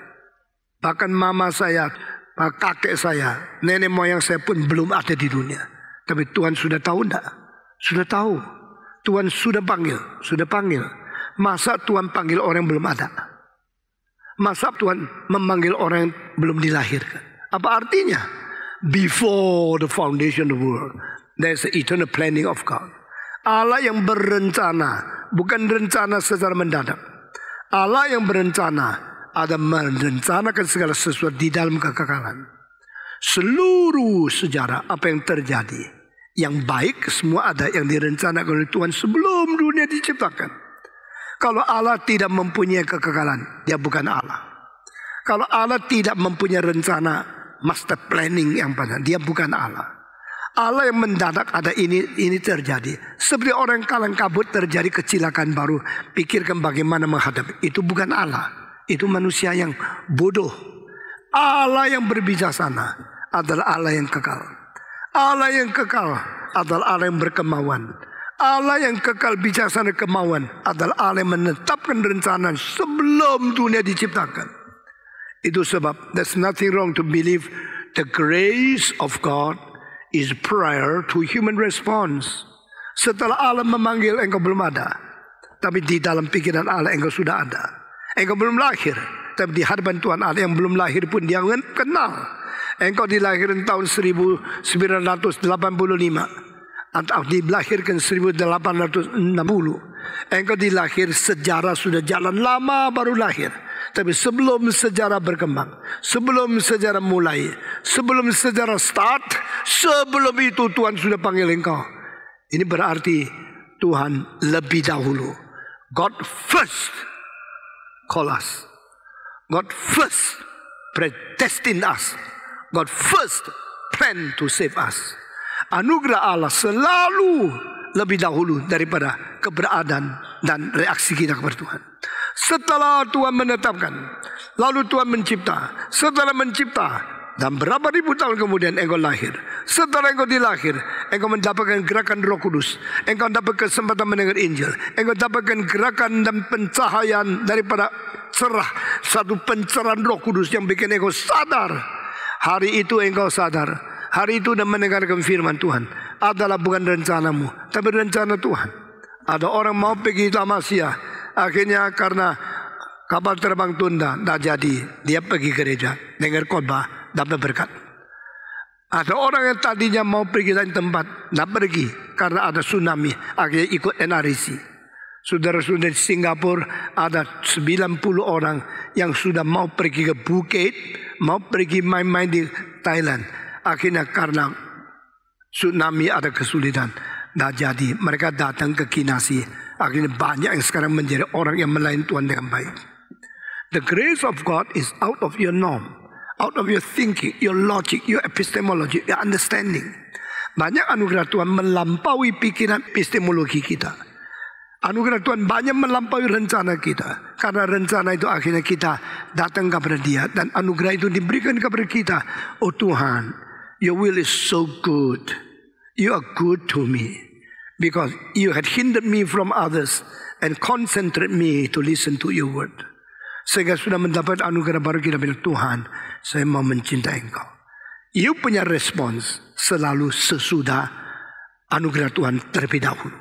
Bahkan mama saya, kakek saya, nenek moyang saya pun belum ada di dunia. Tapi Tuhan sudah tahu enggak? Sudah tahu. Tuhan sudah panggil. Masa Tuhan panggil orang yang belum ada? Masa Tuhan memanggil orang yang belum dilahirkan? Apa artinya? Before the foundation of the world, there's the eternal planning of God. Allah yang berencana, bukan rencana secara mendadak. Allah yang berencana, ada merencanakan segala sesuatu di dalam kekekalan. Seluruh sejarah apa yang terjadi, yang baik semua ada yang direncanakan oleh Tuhan sebelum dunia diciptakan. Kalau Allah tidak mempunyai kekekalan, dia bukan Allah. Kalau Allah tidak mempunyai rencana master planning yang panjang, dia bukan Allah. Allah yang mendadak ada ini terjadi. Seperti orang kalang kabut terjadi kecelakaan baru, pikirkan bagaimana menghadapi. Itu bukan Allah, itu manusia yang bodoh. Allah yang berbijaksana adalah Allah yang kekal. Allah yang kekal adalah Allah yang berkemauan. Allah yang kekal bijaksana kemauan adalah Allah yang menetapkan rencana sebelum dunia diciptakan. Itu sebab there's nothing wrong to believe the grace of God is prior to human response. Setelah Allah memanggil engkau belum ada, tapi di dalam pikiran Allah engkau sudah ada. Engkau belum lahir, tapi di hadapan Tuhan Allah yang belum lahir pun dia kenal. Engkau dilahirkan tahun 1985. Atau dilahirkan 1860. Engkau dilahir, sejarah sudah jalan lama baru lahir. Tapi sebelum sejarah berkembang, sebelum sejarah mulai, sebelum sejarah start, sebelum itu Tuhan sudah panggil engkau. Ini berarti Tuhan lebih dahulu. God first call us. God first predestined us. God first plan to save us. Anugerah Allah selalu lebih dahulu daripada keberadaan dan reaksi kita kepada Tuhan. Setelah Tuhan menetapkan, lalu Tuhan mencipta. Setelah mencipta, dan berapa ribu tahun kemudian engkau lahir. Setelah engkau dilahir, engkau mendapatkan gerakan Roh Kudus. Engkau dapat kesempatan mendengar Injil. Engkau dapatkan gerakan dan pencahayaan daripada cerah. Satu pencerahan Roh Kudus yang bikin engkau sadar. Hari itu engkau sadar. Hari itu dan mendengarkan firman Tuhan adalah bukan rencanamu, tapi rencana Tuhan. Ada orang mau pergi Tamasya, akhirnya karena kapal terbang tunda, tidak jadi. Dia pergi gereja, dengar khotbah, dapat berkat. Ada orang yang tadinya mau pergi lain tempat, tidak pergi karena ada tsunami, akhirnya ikut NRIC. Saudara-saudara di Singapura ada 90 orang yang sudah mau pergi ke Phuket, mau pergi main-main di Thailand. Akhirnya karena tsunami ada kesulitan, tidak jadi. Mereka datang ke Kinasi. Akhirnya banyak yang sekarang menjadi orang yang melayani Tuhan dengan baik. The grace of God is out of your norm, out of your thinking, your logic, your epistemology, your understanding. Banyak anugerah Tuhan melampaui pikiran epistemologi kita. Anugerah Tuhan banyak melampaui rencana kita. Karena rencana itu akhirnya kita datang kepada Dia. Dan anugerah itu diberikan kepada kita. Oh Tuhan, Your will is so good. You are good to me. Because you had hindered me from others. And concentrate me to listen to your word. Sehingga sudah mendapat anugerah baru kita bilang, Tuhan, saya mau mencintai Engkau. You punya respons selalu sesudah anugerah Tuhan terlebih dahulu.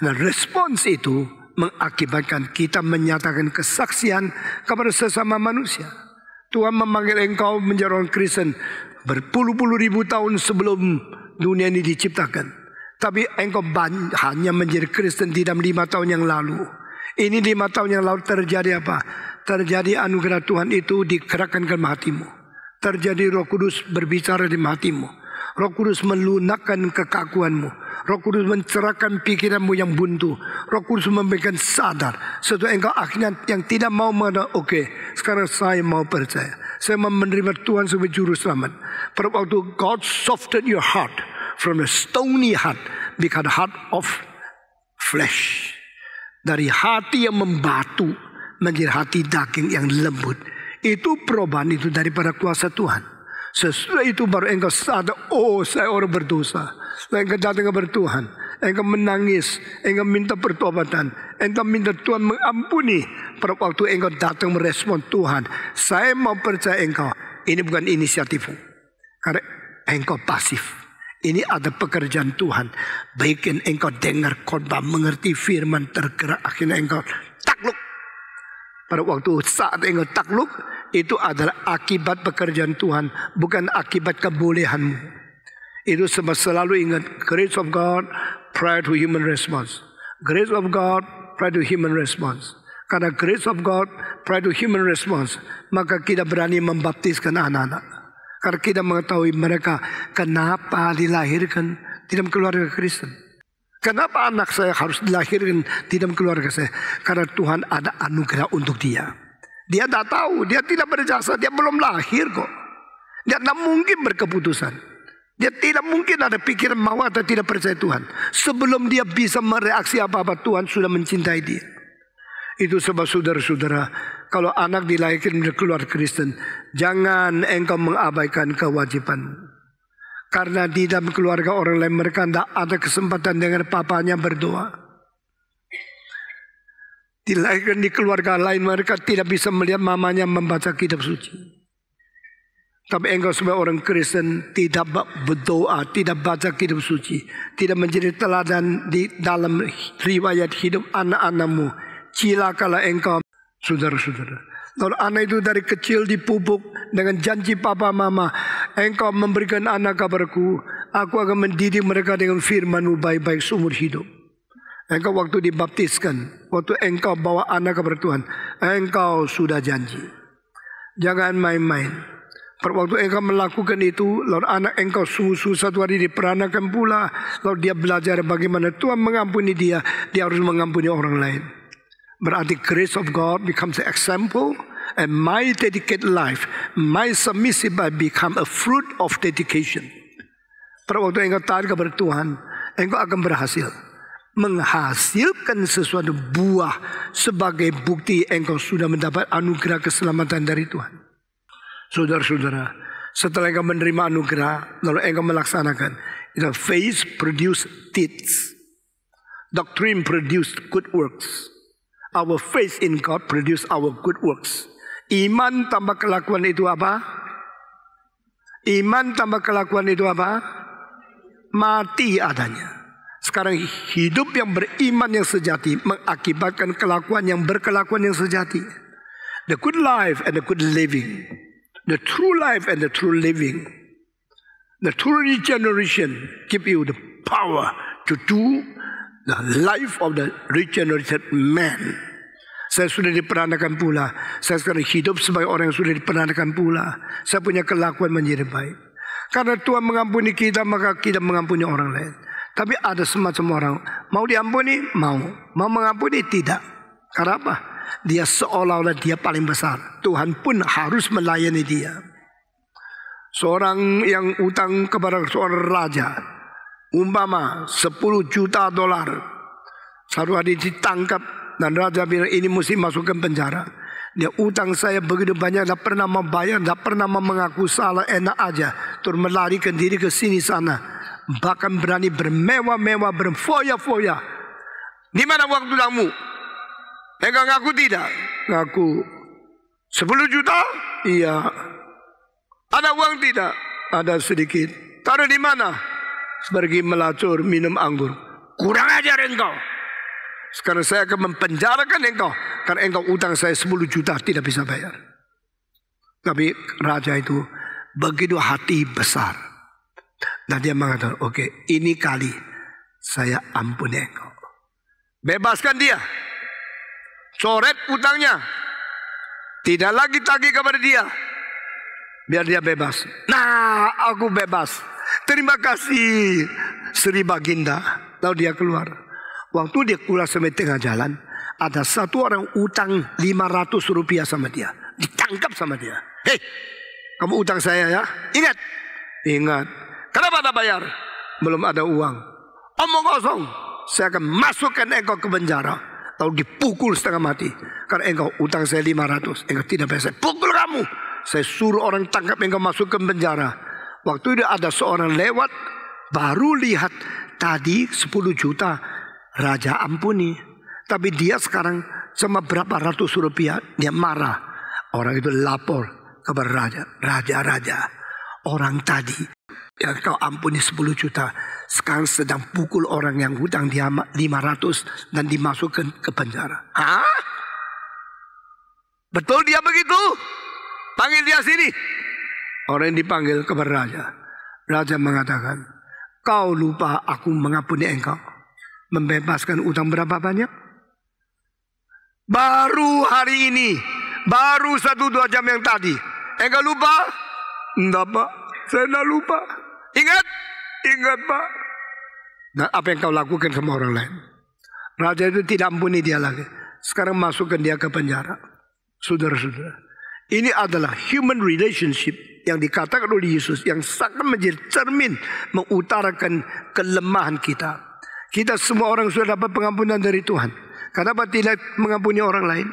Nah, respons itu mengakibatkan kita menyatakan kesaksian kepada sesama manusia. Tuhan memanggil engkau menjadi orang Kristen berpuluh-puluh ribu tahun sebelum dunia ini diciptakan. Tapi engkau hanya menjadi Kristen di dalam 5 tahun yang lalu. Ini 5 tahun yang lalu terjadi apa? Terjadi anugerah Tuhan itu digerakkan ke hatimu. Terjadi Roh Kudus berbicara di hatimu. Roh Kudus melunakkan kekakuanmu. Roh Kudus mencerahkan pikiranmu yang buntu. Roh Kudus memberikan sadar. Setelah engkau akhirnya yang tidak mau mengatakan, oke, sekarang saya mau percaya. Saya mau menerima Tuhan sebagai juru selamat. Pada waktu God softened your heart from a stony heart become a heart of flesh. Dari hati yang membatu menjadi hati daging yang lembut. Itu perubahan itu daripada kuasa Tuhan. Sesudah itu baru engkau sadar, oh saya orang berdosa. Lalu engkau datang kepada Tuhan. Engkau menangis, engkau minta pertobatan. Engkau minta Tuhan mengampuni. Pada waktu engkau datang merespon Tuhan, saya mau percaya engkau. Ini bukan inisiatifmu. Karena engkau pasif. Ini ada pekerjaan Tuhan. Baikkan engkau dengar khotbah, mengerti firman, tergerak. Akhirnya engkau takluk. Pada waktu saat engkau takluk, itu adalah akibat pekerjaan Tuhan, bukan akibat kebolehanmu. Itu sebab selalu ingat, grace of God prior to human response. Grace of God prior to human response. Karena grace of God prior to human response, maka kita berani membaptiskan anak-anak. Karena kita mengetahui mereka kenapa dilahirkan di dalam keluarga Kristen. Kenapa anak saya harus dilahirkan di dalam keluarga saya? Karena Tuhan ada anugerah untuk dia. Dia tidak tahu, dia tidak berjasa, dia belum lahir kok. Dia tidak mungkin berkeputusan. Dia tidak mungkin ada pikiran mau atau tidak percaya Tuhan. Sebelum dia bisa mereaksi apa-apa, Tuhan sudah mencintai dia. Itu sebab saudara-saudara, kalau anak dilahirkan dari keluarga Kristen, jangan engkau mengabaikan kewajibanmu. Karena di dalam keluarga orang lain mereka tidak ada kesempatan dengan papanya berdoa. Dilahirkan di keluarga lain mereka tidak bisa melihat mamanya membaca kitab suci. Tapi engkau sebagai orang Kristen tidak berdoa, tidak baca kitab suci, tidak menjadi teladan di dalam riwayat hidup anak-anakmu. Cilakalah engkau, saudara-saudara. Kalau anak itu dari kecil dipupuk dengan janji papa mama, engkau memberikan anak kabarku, aku akan mendidik mereka dengan firman-Mu baik-baik seumur hidup. Engkau waktu dibaptiskan, waktu engkau bawa anak kepada Tuhan, engkau sudah janji. Jangan main-main. Pada waktu engkau melakukan itu, lalu anak engkau susu satu hari diperanakan pula, lalu dia belajar bagaimana Tuhan mengampuni dia harus mengampuni orang lain. Berarti grace of God becomes an example, and my dedicated life, my submissive life become a fruit of dedication. Pada waktu engkau taat kepada Tuhan, engkau akan berhasil menghasilkan sesuatu buah sebagai bukti engkau sudah mendapat anugerah keselamatan dari Tuhan. Saudara-saudara, setelah engkau menerima anugerah, lalu engkau melaksanakan, faith produce deeds, doctrine produce good works. Our faith in God produce our good works. Iman tambah kelakuan itu apa? Iman tambah kelakuan itu apa? Mati adanya. Sekarang hidup yang beriman yang sejati mengakibatkan kelakuan yang berkelakuan yang sejati. The good life and the good living. The true life and the true living. The true regeneration give you the power to do the life of the regenerated man. Saya sudah diperanakan pula. Saya sekarang hidup sebagai orang yang sudah diperanakan pula. Saya punya kelakuan menjadi baik. Karena Tuhan mengampuni kita, maka kita mengampuni orang lain. Tapi ada semacam orang, mau diampuni? Mau. Mau mengampuni? Tidak. Karena apa? Dia seolah-olah dia paling besar. Tuhan pun harus melayani dia. Seorang yang utang kepada seorang raja, umpama 10 juta dolar. Satu hari ditangkap dan raja bilang ini mesti masukkan penjara. Dia utang saya begitu banyak, tidak pernah membayar, tidak pernah mengaku salah, enak aja. Terus melarikan diri ke sini sana. Bahkan berani bermewah-mewah, berfoya-foya. Di mana uang utangmu? Engkau ngaku tidak? Ngaku 10 juta? Iya. Ada uang tidak? Ada sedikit. Taruh di mana? Pergi melacur, minum anggur. Kurang ajar engkau. Sekarang saya akan mempenjarakan engkau. Karena engkau utang saya 10 juta tidak bisa bayar. Tapi raja itu begitu hati besar. Dan dia mengatakan, oke, ini kali saya ampuni engkau. Bebaskan dia. Coret utangnya. Tidak lagi tagih kepada dia. Biar dia bebas. Nah, aku bebas. Terima kasih Sri Baginda. Lalu dia keluar. Waktu dia keluar sampai tengah jalan, ada satu orang utang 500 rupiah sama dia. Ditangkap sama dia. Hei, kamu utang saya ya? Ingat. Ingat. Kenapa tak bayar? Belum ada uang. Omong kosong. Saya akan masukkan engkau ke penjara. Lalu dipukul setengah mati. Karena engkau utang saya 500. Engkau tidak bayar, saya pukul kamu. Saya suruh orang tangkap engkau masuk ke penjara. Waktu itu ada seorang lewat. Baru lihat tadi 10 juta. Raja ampuni. Tapi dia sekarang sama berapa ratus rupiah. Dia marah. Orang itu lapor kepada raja. Raja. Orang tadi yang kau ampuni 10 juta. Sekarang sedang pukul orang yang hutang dia 500. Dan dimasukkan ke penjara. Hah? Betul dia begitu? Panggil dia sini. Orang yang dipanggil kepada raja. Raja mengatakan, kau lupa aku mengampuni engkau. Membebaskan utang berapa banyak? Baru hari ini. Baru 1-2 jam yang tadi. Engkau lupa? Enggak Pak, saya enggak lupa. Ingat? Ingat Pak. Nah, apa yang kau lakukan sama orang lain? Raja itu tidak ampuni dia lagi. Sekarang masukkan dia ke penjara. Saudara-saudara, ini adalah human relationship yang dikatakan oleh Yesus, yang sangat menjadi cermin mengutarakan kelemahan kita. Kita semua orang sudah dapat pengampunan dari Tuhan. Kenapa tidak mengampuni orang lain?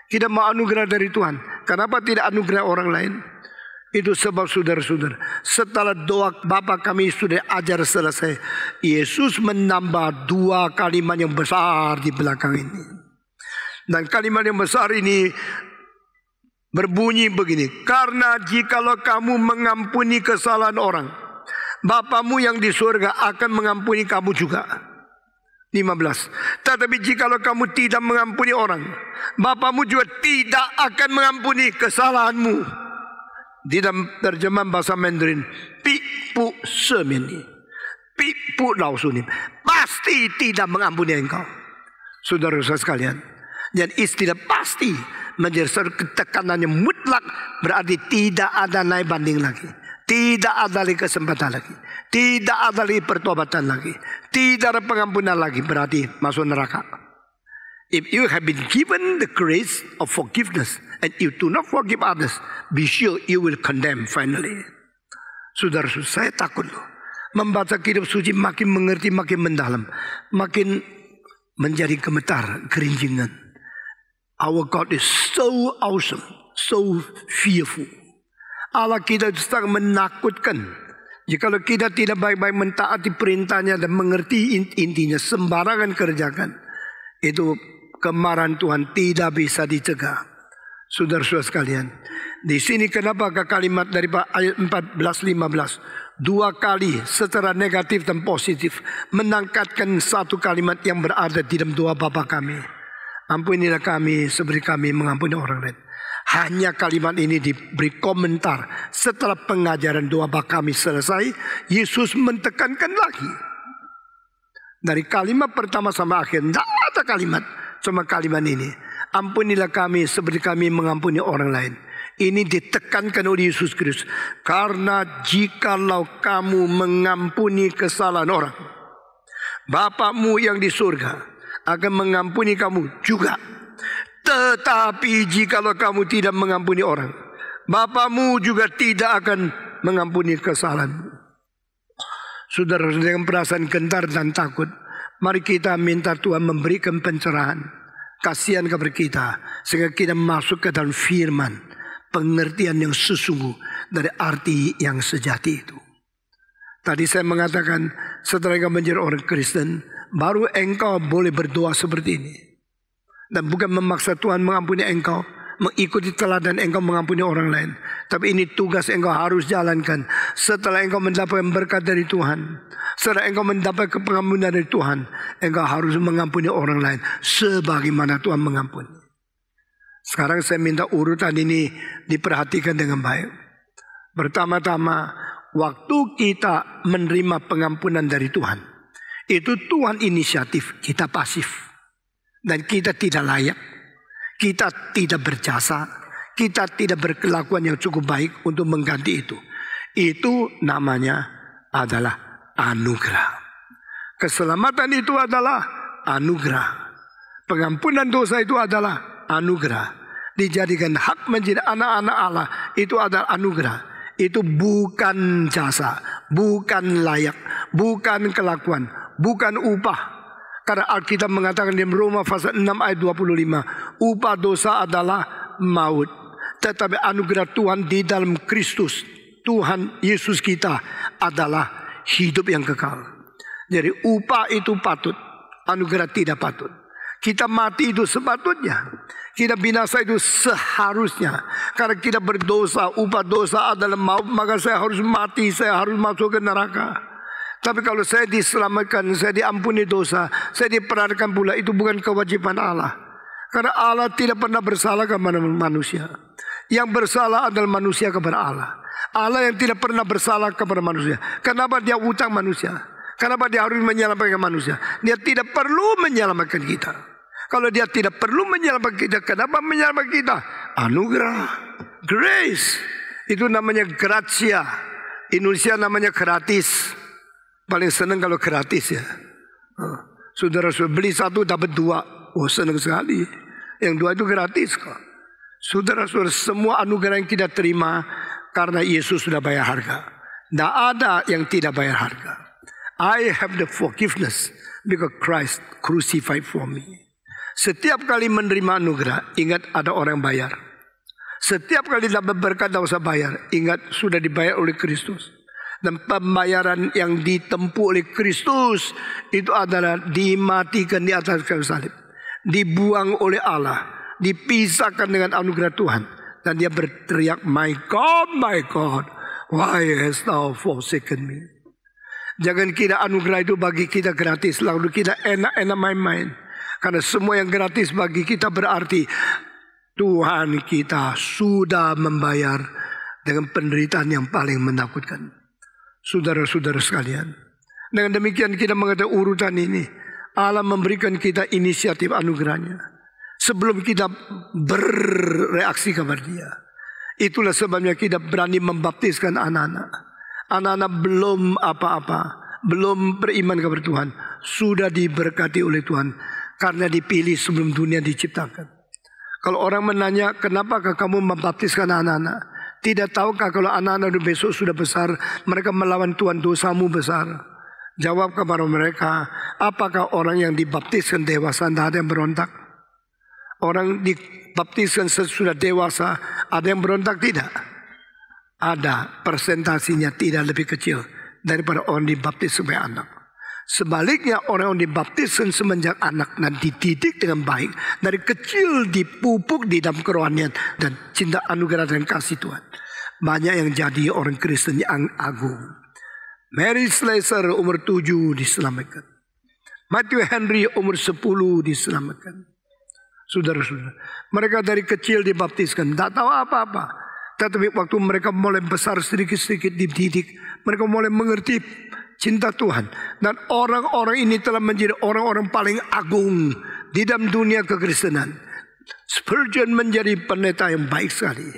Kita mau anugerah dari Tuhan. Kenapa tidak anugerah orang lain? Itu sebab saudara-saudara, setelah doa Bapa kami sudah ajar selesai, Yesus menambah 2 kalimat yang besar di belakang ini. Dan kalimat yang besar ini berbunyi begini. Karena jikalau kamu mengampuni kesalahan orang, Bapamu yang di surga akan mengampuni kamu juga. 15. Tetapi jikalau kamu tidak mengampuni orang, Bapamu juga tidak akan mengampuni kesalahanmu. Di dalam terjemahan bahasa Mandarin, Pi Pu Semeni, Pi Pu Lao Sunim, pasti tidak mengampuni engkau. Saudara-saudara sekalian, dan istilah pasti menjadi satu ketekanan yang mutlak, berarti tidak ada naik banding lagi. Tidak ada lagi kesempatan lagi. Tidak ada lagi pertobatan lagi. Tidak ada pengampunan lagi, berarti masuk neraka. If you have been given the grace of forgiveness and you do not forgive others, be sure you will condemn finally. Saudara-saudara, saya takut loh. Membaca kitab suci makin mengerti, makin mendalam. Makin menjadi gemetar, gerinjingan. Our God is so awesome, so fearful. Allah kita sangat menakutkan. Jikalau kita tidak baik-baik mentaati perintahnya dan mengerti intinya, sembarangan kerjakan, itu kemarahan Tuhan tidak bisa dicegah. Saudara-saudara sekalian, di sini kenapa kalimat dari ayat 14-15 2 kali secara negatif dan positif menangkatkan satu kalimat yang berada di dalam doa Bapa kami. Ampunilah kami seperti kami mengampuni orang lain. Hanya kalimat ini diberi komentar setelah pengajaran doa Bapa kami selesai. Yesus mentekankan lagi. Dari kalimat pertama sampai akhir tidak ada kalimat, cuma kalimat ini. Ampunilah kami seperti kami mengampuni orang lain. Ini ditekankan oleh Yesus Kristus. Karena jikalau kamu mengampuni kesalahan orang, Bapamu yang di surga akan mengampuni kamu juga. Tetapi jikalau kamu tidak mengampuni orang, Bapamu juga tidak akan mengampuni kesalahanmu. Saudara, dengan perasaan gentar dan takut, mari kita minta Tuhan memberikan pencerahan, kasihan kepada kita, sehingga kita masuk ke dalam firman, pengertian yang sesungguh dari arti yang sejati itu. Tadi saya mengatakan, setelah engkau menjadi orang Kristen, baru engkau boleh berdoa seperti ini. Dan bukan memaksa Tuhan mengampuni engkau, mengikuti teladan engkau mengampuni orang lain. Tapi ini tugas engkau harus jalankan. Setelah engkau mendapat berkat dari Tuhan, setelah engkau mendapat pengampunan dari Tuhan, engkau harus mengampuni orang lain sebagaimana Tuhan mengampuni. Sekarang saya minta urutan ini diperhatikan dengan baik. Pertama-tama, waktu kita menerima pengampunan dari Tuhan, itu Tuhan inisiatif, kita pasif. Dan kita tidak layak. Kita tidak berjasa, kita tidak berkelakuan yang cukup baik untuk mengganti itu. Itu namanya adalah anugerah. Keselamatan itu adalah anugerah. Pengampunan dosa itu adalah anugerah. Dijadikan hak menjadi anak-anak Allah itu adalah anugerah. Itu bukan jasa, bukan layak, bukan kelakuan, bukan upah. Karena Alkitab mengatakan di Roma pasal 6 ayat 25, upah dosa adalah maut. Tetapi anugerah Tuhan di dalam Kristus, Tuhan Yesus kita adalah hidup yang kekal. Jadi upah itu patut, anugerah tidak patut. Kita mati itu sepatutnya, kita binasa itu seharusnya. Karena kita berdosa, upah dosa adalah maut, maka saya harus mati, saya harus masuk ke neraka. Tapi kalau saya diselamatkan, saya diampuni dosa, saya diperankan pula, itu bukan kewajiban Allah. Karena Allah tidak pernah bersalah kepada manusia. Yang bersalah adalah manusia kepada Allah. Allah yang tidak pernah bersalah kepada manusia. Kenapa dia utang manusia? Kenapa dia harus menyelamatkan manusia? Dia tidak perlu menyelamatkan kita. Kalau dia tidak perlu menyelamatkan kita, kenapa menyelamatkan kita? Anugerah, grace. Itu namanya gratia. Indonesia namanya gratis. Paling senang kalau gratis ya. Saudara-saudara beli satu dapat dua. Oh senang sekali. Yang dua itu gratis kok. Saudara-saudara semua anugerah yang kita terima karena Yesus sudah bayar harga. Tidak ada yang tidak bayar harga. I have the forgiveness because Christ crucified for me. Setiap kali menerima anugerah, ingat ada orang bayar. Setiap kali dapat berkat, tidak usah bayar. Ingat sudah dibayar oleh Kristus. Dan pembayaran yang ditempuh oleh Kristus itu adalah dimatikan di atas kayu salib. Dibuang oleh Allah. Dipisahkan dengan anugerah Tuhan. Dan dia berteriak, my God, why hast thou forsaken me? Jangan kira anugerah itu bagi kita gratis, lalu kita enak-enak main-main. Karena semua yang gratis bagi kita berarti Tuhan kita sudah membayar dengan penderitaan yang paling menakutkan. Saudara-saudara sekalian, dengan demikian kita mengetahui urutan ini. Allah memberikan kita inisiatif anugerahnya sebelum kita bereaksi kepada dia. Itulah sebabnya kita berani membaptiskan anak-anak. Anak-anak belum apa-apa, belum beriman kepada Tuhan, sudah diberkati oleh Tuhan karena dipilih sebelum dunia diciptakan. Kalau orang menanya, kenapakah kamu membaptiskan anak-anak? Tidak tahukah kalau anak-anak besok sudah besar, mereka melawan Tuhan, dosamu besar? Jawab kepada mereka, apakah orang yang dibaptiskan dewasa tidak ada yang berontak? Orang dibaptiskan sesudah dewasa, ada yang berontak? Tidak. Ada, persentasinya tidak lebih kecil daripada orang dibaptis sebagai anak. Sebaliknya orang yang dibaptiskan semenjak anak dan dididik dengan baik, dari kecil dipupuk di dalam kerohanian dan cinta anugerah dan kasih Tuhan, banyak yang jadi orang Kristen yang agung. Mary Slessor umur 7 diselamatkan. Matthew Henry umur 10 diselamatkan. Saudara-saudara, mereka dari kecil dibaptiskan, tidak tahu apa-apa. Tetapi waktu mereka mulai besar sedikit-sedikit dididik, mereka mulai mengerti cinta Tuhan. Dan orang-orang ini telah menjadi orang-orang paling agung di dalam dunia kekristenan. Spurgeon menjadi pendeta yang baik sekali.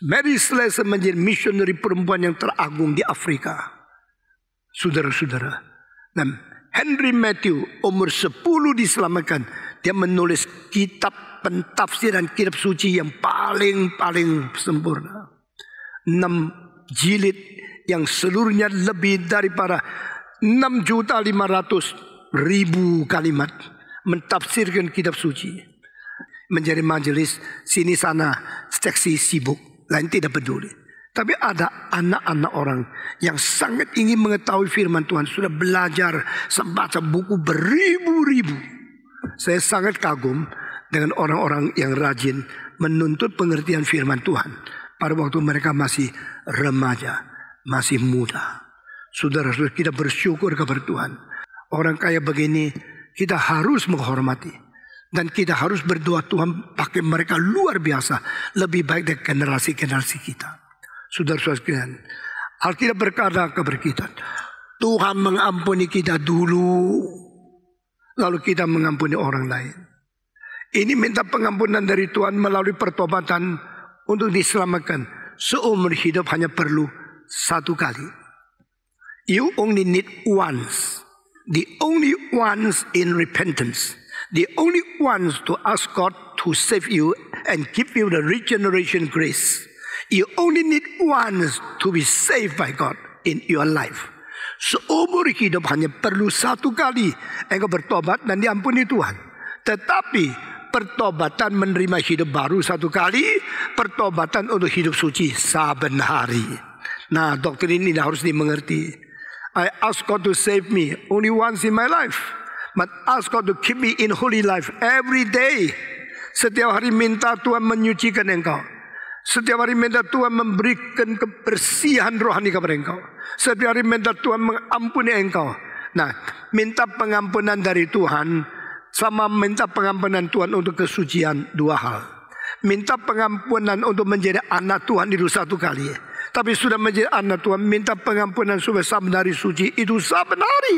Mary Slessor menjadi misioneri perempuan yang teragung di Afrika. Saudara-saudara. Dan Henry Matthew umur 10 diselamatkan. Dia menulis kitab pentafsiran kitab suci yang paling sempurna. 6 jilid yang seluruhnya lebih daripada 6.500.000 kalimat mentafsirkan kitab suci. Menjadi majelis sini sana seksi sibuk, lain tidak peduli. Tapi ada anak-anak orang yang sangat ingin mengetahui firman Tuhan, sudah belajar, membaca buku beribu-ribu. Saya sangat kagum dengan orang-orang yang rajin menuntut pengertian firman Tuhan pada waktu mereka masih remaja, masih muda. Saudara-saudara, kita bersyukur kepada Tuhan. Orang kaya begini kita harus menghormati. Dan kita harus berdoa Tuhan pakai mereka luar biasa. Lebih baik dari generasi-generasi kita. Saudara-saudara sekalian, Alkitab berkata kepada kita, Tuhan mengampuni kita dulu, lalu kita mengampuni orang lain. Ini minta pengampunan dari Tuhan melalui pertobatan untuk diselamatkan. Seumur hidup hanya perlu satu kali. You only need once. The only once in repentance. The only once to ask God to save you and give you the regeneration grace. You only need once to be saved by God in your life. Seumur hidup hanya perlu satu kali engkau bertobat dan diampuni Tuhan. Tetapi pertobatan menerima hidup baru satu kali, pertobatan untuk hidup suci saben hari. Nah, doktrin ini harus dimengerti. I ask God to save me only once in my life, but ask God to keep me in holy life every day. Setiap hari minta Tuhan menyucikan engkau. Setiap hari minta Tuhan memberikan kebersihan rohani kepada engkau. Setiap hari minta Tuhan mengampuni engkau. Nah, minta pengampunan dari Tuhan sama minta pengampunan Tuhan untuk kesucian, dua hal. Minta pengampunan untuk menjadi anak Tuhan itu satu kali. Tapi sudah menjadi anak Tuhan, minta pengampunan supaya saben hari suci itu saben hari.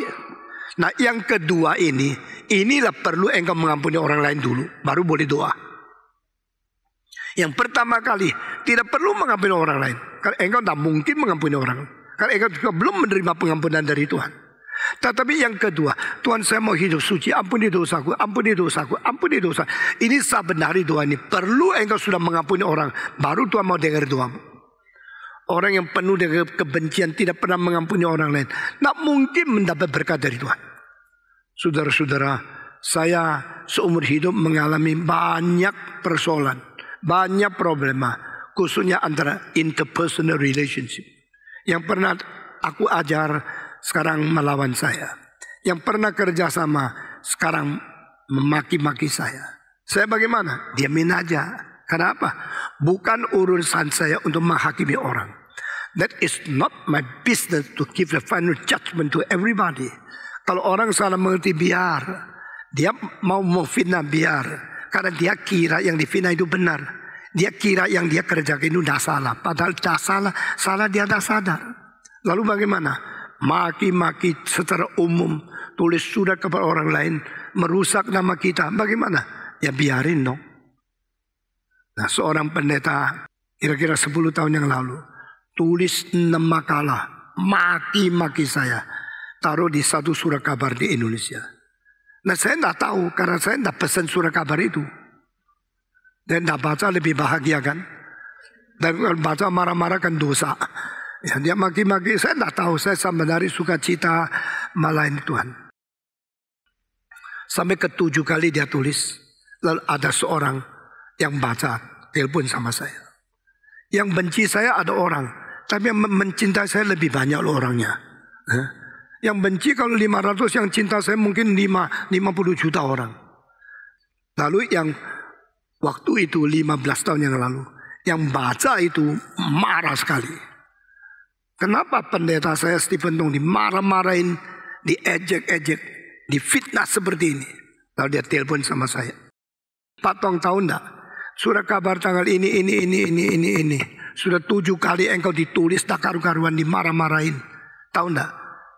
Nah, yang kedua inilah perlu engkau mengampuni orang lain dulu, baru boleh doa. Yang pertama kali tidak perlu mengampuni orang lain, karena engkau tidak mungkin mengampuni orang, karena engkau juga belum menerima pengampunan dari Tuhan. Tetapi yang kedua, Tuhan saya mau hidup suci, ampuni dosaku, ampuni dosaku, ampuni dosa. Ini saben hari doa ini. Perlu engkau sudah mengampuni orang, baru Tuhan mau dengar doamu. Orang yang penuh dengan kebencian, tidak pernah mengampuni orang lain, tidak mungkin mendapat berkat dari Tuhan. Saudara-saudara, saya seumur hidup mengalami banyak persoalan, banyak problema, khususnya antara interpersonal relationship. Yang pernah aku ajar sekarang melawan saya. Yang pernah kerjasama sekarang memaki-maki saya. Saya bagaimana? Diamin aja. Kenapa? Bukan urusan saya untuk menghakimi orang. That is not my business to give the final judgment to everybody. Kalau orang salah mengerti, biar. Dia mau memfitnah, biar. Karena dia kira yang difitnah itu benar. Dia kira yang dia kerjakan itu tidak salah. Padahal tidak salah. Salah dia tidak sadar. Lalu bagaimana? Maki-maki secara umum, tulis surat kepada orang lain, merusak nama kita. Bagaimana? Ya biarin dong. Nah, seorang pendeta kira-kira 10 tahun yang lalu tulis 6 makalah maki-maki saya, taruh di satu surat kabar di Indonesia. Nah, saya tidak tahu karena saya tidak pesan surat kabar itu. Dan tidak baca lebih bahagia kan? Dan kalau baca marah-marah kan dosa. Ya, dia maki-maki, saya tidak tahu. Saya sama dari sukacita melayani Tuhan. Sampai ke-7 kali dia tulis. Lalu ada seorang yang baca, telepon sama saya. Yang benci saya ada orang, tapi yang mencintai saya lebih banyak loh orangnya. Yang benci kalau 500, yang cinta saya mungkin 50 juta orang. Lalu yang waktu itu 15 tahun yang lalu, yang baca itu marah sekali. Kenapa pendeta saya Stephen Tong dimarah-marahin, diejek-ejek, difitnah seperti ini? Lalu dia telepon sama saya. Pak Tong tahu enggak? Surat kabar tanggal ini. Sudah 7 kali engkau ditulis tak karu-karuan, dimarah-marahin. Tahu enggak?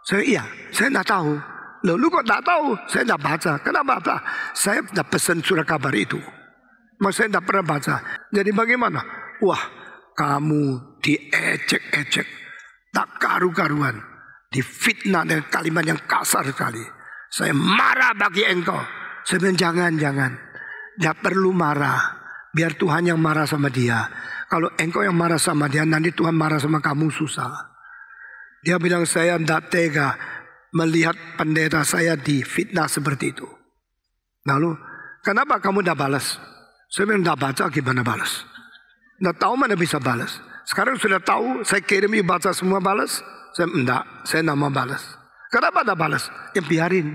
Saya iya, saya enggak tahu. Lalu kok enggak tahu? Saya enggak baca. Kenapa baca? Saya enggak pesan surat kabar itu. Mas saya enggak pernah baca. Jadi bagaimana? Wah, kamu diejek-ejek, tak karu-karuan, difitnah dengan kalimat yang kasar sekali. Saya marah bagi engkau. Saya bilang jangan. Dia perlu marah. Biar Tuhan yang marah sama dia. Kalau engkau yang marah sama dia, nanti Tuhan marah sama kamu, susah. Dia bilang saya tidak tega melihat pendeta saya difitnah seperti itu. Lalu, kenapa kamu tidak balas? Saya bilang tidak baca, gimana balas? Tidak tahu mana bisa balas. Sekarang sudah tahu, saya kirim baca semua balas. Saya tidak mau balas. Kenapa tidak balas? Ya biarin.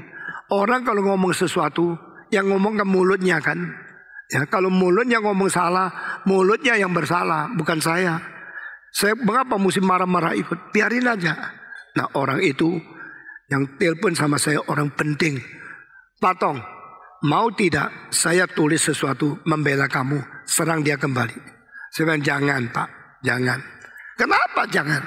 Orang kalau ngomong sesuatu, yang ngomong ke mulutnya kan. Ya, kalau mulutnya ngomong salah, mulutnya yang bersalah, bukan saya. Saya mengapa mesti marah-marah ikut? Biarin aja. Nah, orang itu yang telepon sama saya orang penting. Pak Tong, mau tidak saya tulis sesuatu membela kamu, serang dia kembali. Saya bilang jangan Pak, jangan. Kenapa jangan?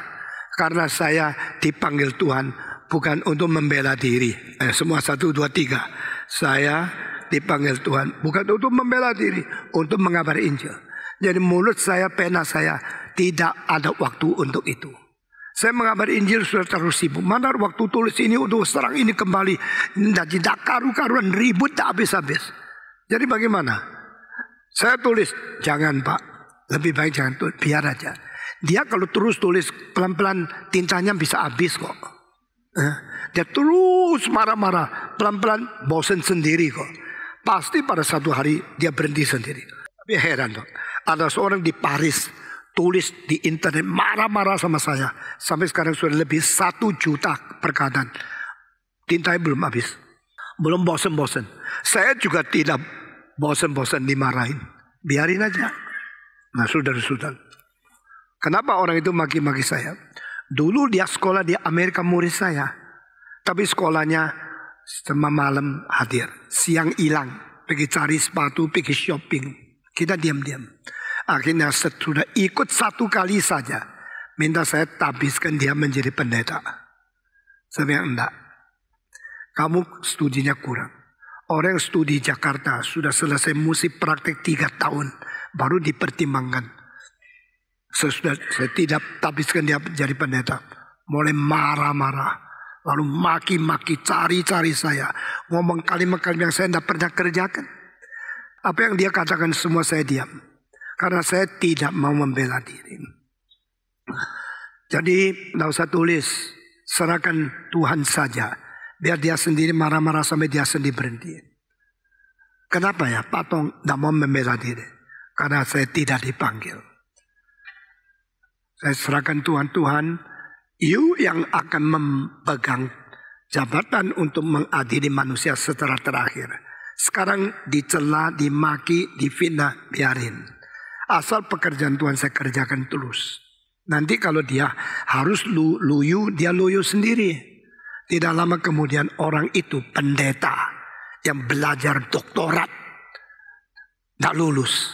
Karena saya dipanggil Tuhan bukan untuk membela diri. Semua 1, 2, 3. Saya dipanggil Tuhan bukan untuk membela diri, untuk mengabari Injil. Jadi mulut saya, pena saya tidak ada waktu untuk itu. Saya mengabari Injil sudah terus sibuk. Mana waktu tulis ini untuk serang ini kembali. Tidak karu-karuan, ribut tak habis-habis. Jadi bagaimana? Saya tulis, jangan Pak. Lebih baik jangan tulis, biar aja. Dia kalau terus tulis pelan-pelan tintanya bisa habis kok. Dia terus marah-marah, pelan-pelan bosan sendiri kok. Pasti pada satu hari dia berhenti sendiri. Tapi heran dong. Ada seorang di Paris tulis di internet marah-marah sama saya. Sampai sekarang sudah lebih 1 juta perkataan. Tintanya belum habis. Belum bosan-bosan. Saya juga tidak bosan-bosan dimarahin. Biarin aja. Nah saudara-saudara. Kenapa orang itu maki-maki saya? Dulu dia sekolah di Amerika murid saya. Tapi sekolahnya semua malam hadir. Siang hilang. Pergi cari sepatu, pergi shopping. Kita diam-diam. Akhirnya sudah ikut 1 kali saja. Minta saya tabiskan dia menjadi pendeta. Saya bilang enggak. Kamu studinya kurang. Orang yang studi Jakarta sudah selesai mesti praktek 3 tahun. Baru dipertimbangkan. Saya tidak tabiskan dia menjadi pendeta. Mulai marah-marah. Lalu maki-maki, cari-cari saya. Ngomong kalimat-kalimat yang saya tidak pernah kerjakan. Apa yang dia katakan semua saya diam. Karena saya tidak mau membela diri. Jadi tidak usah tulis. Serahkan Tuhan saja. Biar dia sendiri marah-marah sampai dia sendiri berhenti. Kenapa ya Pak Tong tidak mau membela diri? Karena saya tidak dipanggil. Saya serahkan Tuhan, you yang akan memegang jabatan untuk mengadili manusia secara terakhir. Sekarang dicela, dimaki, difitnah, biarin. Asal pekerjaan Tuhan saya kerjakan terus. Nanti kalau dia harus loyo, dia loyo sendiri. Tidak lama kemudian orang itu pendeta yang belajar doktorat. Tidak lulus.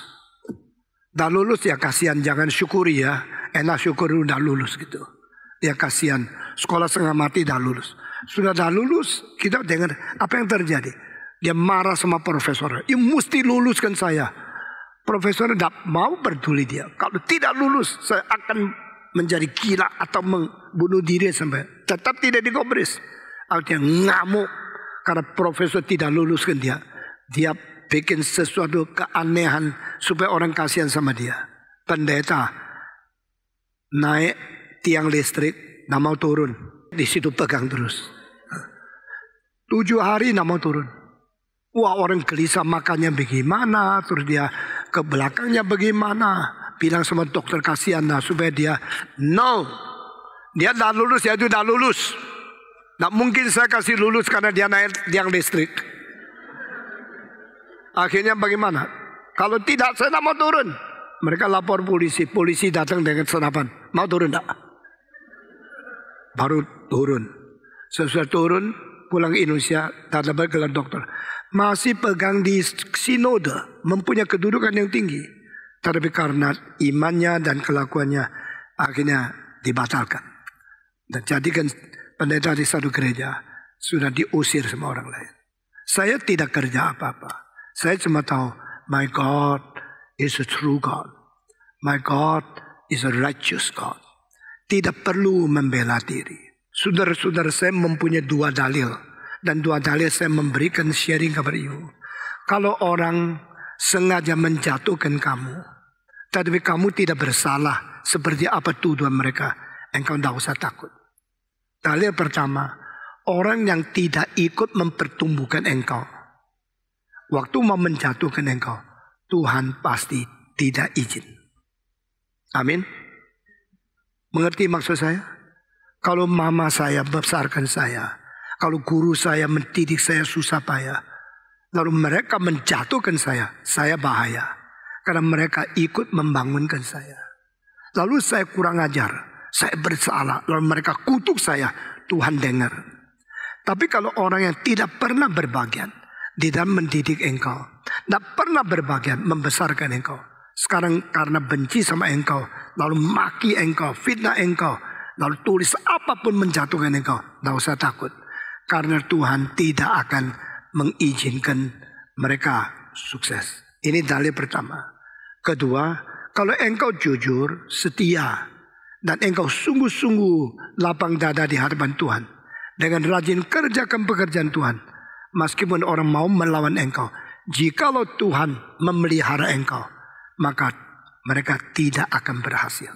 Tidak lulus ya kasihan, jangan syukuri ya. Enak syukuri udah lulus gitu. Ya kasihan, sekolah setengah mati dah lulus. Sudah dah lulus, kita dengar apa yang terjadi. Dia marah sama profesor. You mesti luluskan saya. Profesor tidak mau peduli dia. Kalau tidak lulus, saya akan menjadi gila atau membunuh diri sampai. Tetap tidak digubris. Artinya ngamuk. Karena profesor tidak luluskan dia. Dia bikin sesuatu keanehan supaya orang kasihan sama dia. Pendeta naik tiang listrik, tidak mau turun. Di situ pegang terus. 7 hari tidak mau turun. Wah orang gelisah makannya bagaimana. Terus dia ke belakangnya bagaimana. Bilang sama dokter kasihan lah supaya dia no. Dia dah lulus, dia itu dah lulus. Tak mungkin saya kasih lulus karena dia naik tiang listrik. Akhirnya bagaimana? Kalau tidak saya tak mau turun. Mereka lapor polisi. Polisi datang dengan senapan. Mau turun tak? Baru turun. Sesudah turun pulang ke Indonesia. Tak dapat gelar dokter. Masih pegang di sinode, mempunyai kedudukan yang tinggi. Tapi karena imannya dan kelakuannya akhirnya dibatalkan. Dan jadikan pendeta di satu gereja sudah diusir sama orang lain. Saya tidak kerja apa-apa. Saya cuma tahu, my God is a true God. My God is a righteous God. Tidak perlu membela diri. Saudara-saudara saya mempunyai 2 dalil. Dan 2 dalil saya memberikan sharing kepada ibu. Kalau orang sengaja menjatuhkan kamu, tapi kamu tidak bersalah seperti apa tuduhan mereka, engkau tidak usah takut. Dalil pertama, orang yang tidak ikut mempertumbuhkan engkau, waktu mau menjatuhkan engkau, Tuhan pasti tidak izin. Amin. Mengerti maksud saya? Kalau mama saya membesarkan saya, kalau guru saya mendidik saya susah payah, lalu mereka menjatuhkan saya bahaya. Karena mereka ikut membangunkan saya. Lalu saya kurang ajar, saya bersalah, lalu mereka kutuk saya, Tuhan dengar. Tapi kalau orang yang tidak pernah berbagian di dalam mendidik engkau, tidak pernah berbagian membesarkan engkau, sekarang karena benci sama engkau, lalu maki engkau, fitnah engkau, lalu tulis apapun menjatuhkan engkau, tidak usah takut. Karena Tuhan tidak akan mengizinkan mereka sukses. Ini dalil pertama. Kedua, kalau engkau jujur, setia, dan engkau sungguh-sungguh lapang dada di hadapan Tuhan, dengan rajin kerjakan pekerjaan Tuhan, meskipun orang mau melawan engkau, jikalau Tuhan memelihara engkau, maka mereka tidak akan berhasil.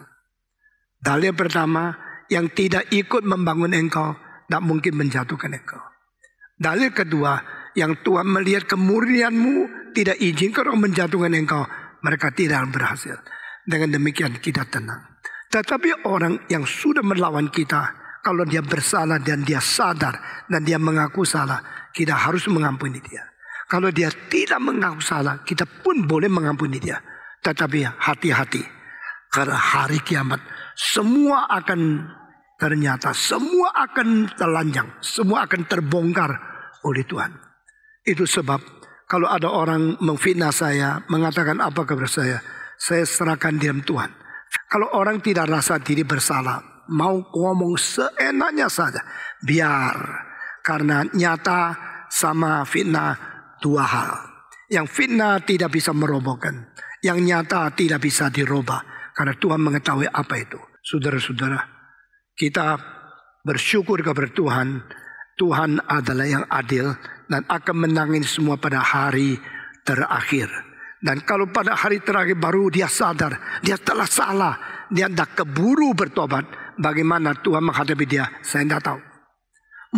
Dalil pertama, yang tidak ikut membangun engkau, tak mungkin menjatuhkan engkau. Dalil kedua, yang Tuhan melihat kemurnianmu, tidak izinkan orang menjatuhkan engkau, mereka tidak akan berhasil. Dengan demikian kita tenang. Tetapi orang yang sudah melawan kita, kalau dia bersalah dan dia sadar dan dia mengaku salah, kita harus mengampuni dia. Kalau dia tidak mengaku salah, kita pun boleh mengampuni dia. Tetapi hati-hati, karena hari kiamat semua akan ternyata, semua akan telanjang, semua akan terbongkar oleh Tuhan. Itu sebab kalau ada orang memfitnah saya, mengatakan apa kepada saya serahkan diam Tuhan. Kalau orang tidak rasa diri bersalah, mau ngomong seenaknya saja, biar. Karena nyata sama fitnah dua hal. Yang fitnah tidak bisa merobohkan, yang nyata tidak bisa dirubah. Karena Tuhan mengetahui apa itu. Saudara-saudara, kita bersyukur kepada Tuhan. Tuhan adalah yang adil dan akan menangani semua pada hari terakhir. Dan kalau pada hari terakhir baru dia sadar, dia telah salah, dia tidak keburu bertobat, bagaimana Tuhan menghadapi dia, saya tidak tahu.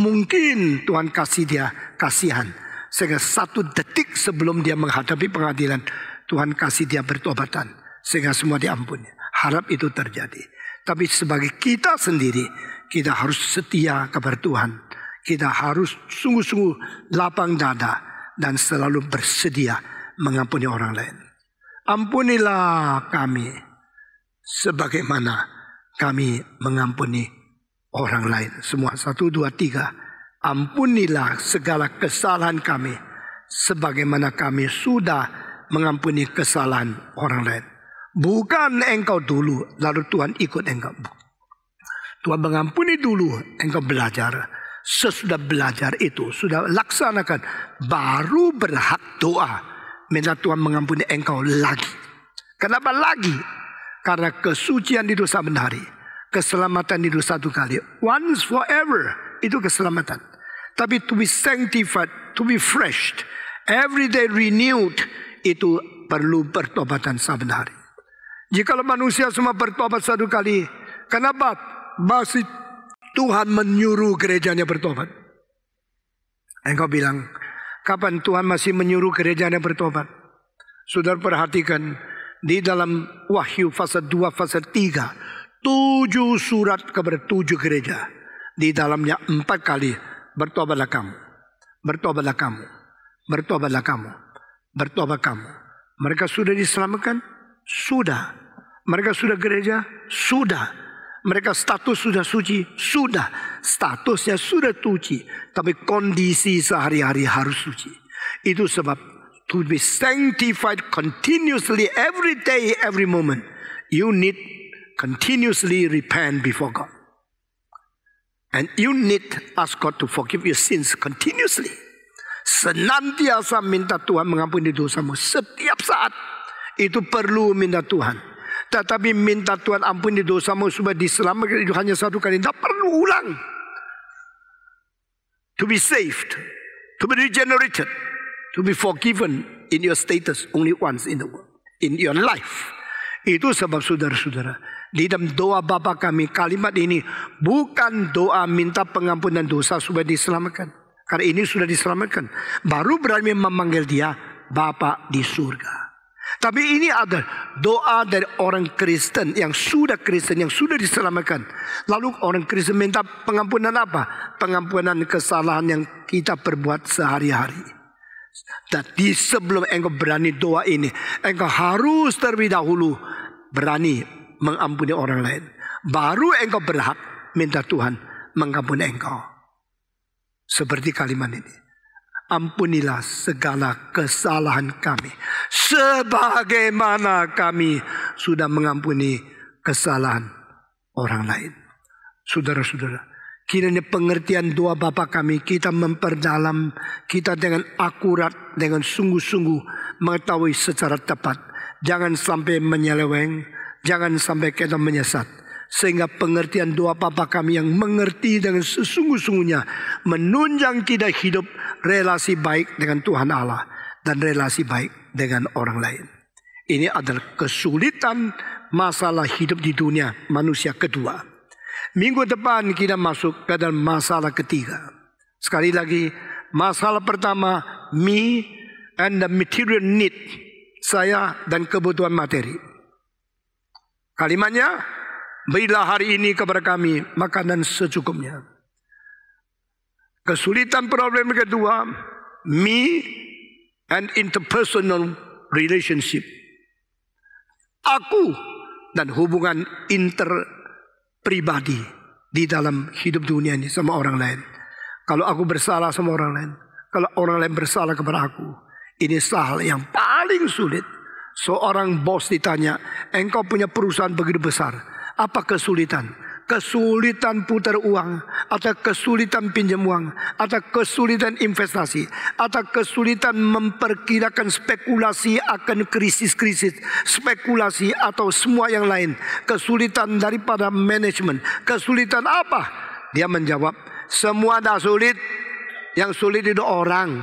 Mungkin Tuhan kasih dia kasihan, sehingga 1 detik sebelum dia menghadapi pengadilan, Tuhan kasih dia bertobatan, sehingga semua diampuni. Harap itu terjadi. Tapi sebagai kita sendiri, kita harus setia kepada Tuhan. Kita harus sungguh-sungguh lapang dada dan selalu bersedia mengampuni orang lain. Ampunilah kami sebagaimana kami mengampuni orang lain. Semua 1, 2, 3. Ampunilah segala kesalahan kami sebagaimana kami sudah mengampuni kesalahan orang lain. Bukan engkau dulu lalu Tuhan ikut engkau. Tuhan mengampuni dulu, engkau belajar. Sesudah belajar itu, sudah laksanakan, baru berhak doa minta Tuhan mengampuni engkau lagi. Kenapa lagi? Karena kesucian itu saban hari, keselamatan itu 1 kali, once forever, itu keselamatan. Tapi to be sanctified, to be fresh, every day renewed, itu perlu pertobatan saban hari. Jikalau manusia semua bertobat 1 kali, kenapa masih Tuhan menyuruh gerejanya bertobat? Engkau bilang, kapan Tuhan masih menyuruh gerejanya bertobat? Saudara perhatikan, di dalam Wahyu pasal 2, pasal 3, 7 surat kepada 7 gereja. Di dalamnya 4 kali, bertobatlah kamu, bertobatlah kamu, bertobatlah kamu, bertobat kamu. Mereka sudah diselamatkan? Sudah. Mereka sudah gereja? Sudah. Mereka status sudah suci? Sudah. Statusnya sudah suci. Tapi kondisi sehari-hari harus suci. Itu sebab to be sanctified continuously every day, every moment, you need continuously repent before God. And you need ask God to forgive your sins continuously. Senantiasa minta Tuhan mengampuni dosamu setiap saat. Itu perlu minta Tuhan. Tetapi minta Tuhan ampuni dosamu supaya diselamatkan itu hanya 1 kali. Tidak perlu ulang. To be saved, to be regenerated, to be forgiven in your status only once in the world, in your life. Itu sebab saudara-saudara, di dalam doa Bapa kami, kalimat ini bukan doa minta pengampunan dosa supaya diselamatkan. Karena ini sudah diselamatkan. Baru berani memanggil dia Bapa di surga. Tapi ini ada doa dari orang Kristen yang sudah diselamatkan. Lalu orang Kristen minta pengampunan apa? Pengampunan kesalahan yang kita perbuat sehari-hari. Jadi sebelum engkau berani doa ini, engkau harus terlebih dahulu berani mengampuni orang lain. Baru engkau berhak minta Tuhan mengampuni engkau. Seperti kalimat ini. Ampunilah segala kesalahan kami, sebagaimana kami sudah mengampuni kesalahan orang lain. Saudara-saudara, Kiranya pengertian doa Bapa kami kita memperdalam, kita dengan akurat, dengan sungguh-sungguh mengetahui secara tepat. Jangan sampai menyeleweng, jangan sampai kita menyesat. Sehingga pengertian doa Bapa kami yang mengerti dengan sesungguh-sungguhnya menunjang kita hidup relasi baik dengan Tuhan Allah dan relasi baik dengan orang lain. Ini adalah kesulitan masalah hidup di dunia manusia kedua. Minggu depan kita masuk ke dalam masalah ketiga. Sekali lagi, masalah pertama, me and the material need. Saya dan kebutuhan materi. Kalimatnya, berilah hari ini kepada kami makanan secukupnya. Kesulitan problem kedua, me and interpersonal relationship. Aku dan hubungan pribadi di dalam hidup dunia ini sama orang lain. Kalau aku bersalah sama orang lain, kalau orang lain bersalah kepada aku, ini hal yang paling sulit. Seorang bos ditanya, engkau punya perusahaan begitu besar, apa kesulitan? Kesulitan putar uang, atau kesulitan pinjam uang, atau kesulitan investasi, atau kesulitan memperkirakan spekulasi akan krisis-krisis, spekulasi atau semua yang lain, kesulitan daripada manajemen, kesulitan apa? Dia menjawab, semua dah sulit, yang sulit itu orang.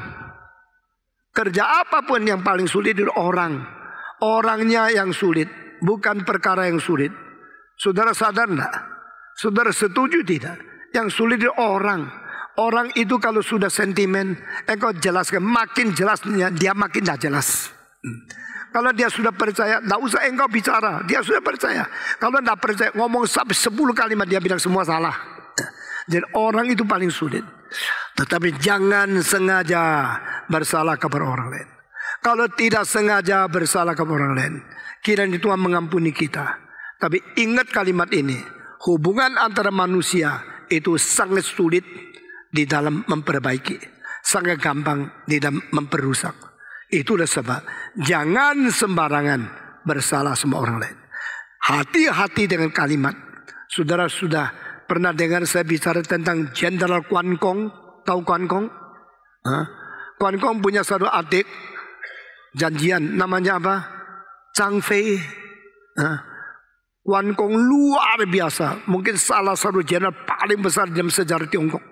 Kerja apapun yang paling sulit itu orang. Orangnya yang sulit, bukan perkara yang sulit. Saudara sadar enggak? Saudara setuju tidak? Yang sulit itu orang. Orang itu kalau sudah sentimen, engkau jelaskan, makin jelasnya dia makin tidak jelas. Kalau dia sudah percaya, tidak usah engkau bicara, dia sudah percaya. Kalau tidak percaya, ngomong sampai 10 kalimat dia bilang semua salah. Jadi orang itu paling sulit. Tetapi jangan sengaja bersalah kepada orang lain. Kalau tidak sengaja bersalah kepada orang lain, kiranya Tuhan mengampuni kita. Tapi ingat kalimat ini. Hubungan antara manusia itu sangat sulit di dalam memperbaiki. Sangat gampang di dalam memperusak. Itulah sebab jangan sembarangan bersalah sama orang lain. Hati-hati dengan kalimat. Saudara sudah pernah dengar saya bicara tentang Jenderal Quan Kong? Tahu Quan Kong? Quan Kong punya satu adik. Janjian namanya apa? Zhang Fei. Quan Kong luar biasa. Mungkin salah satu jenderal paling besar dalam sejarah Tiongkok.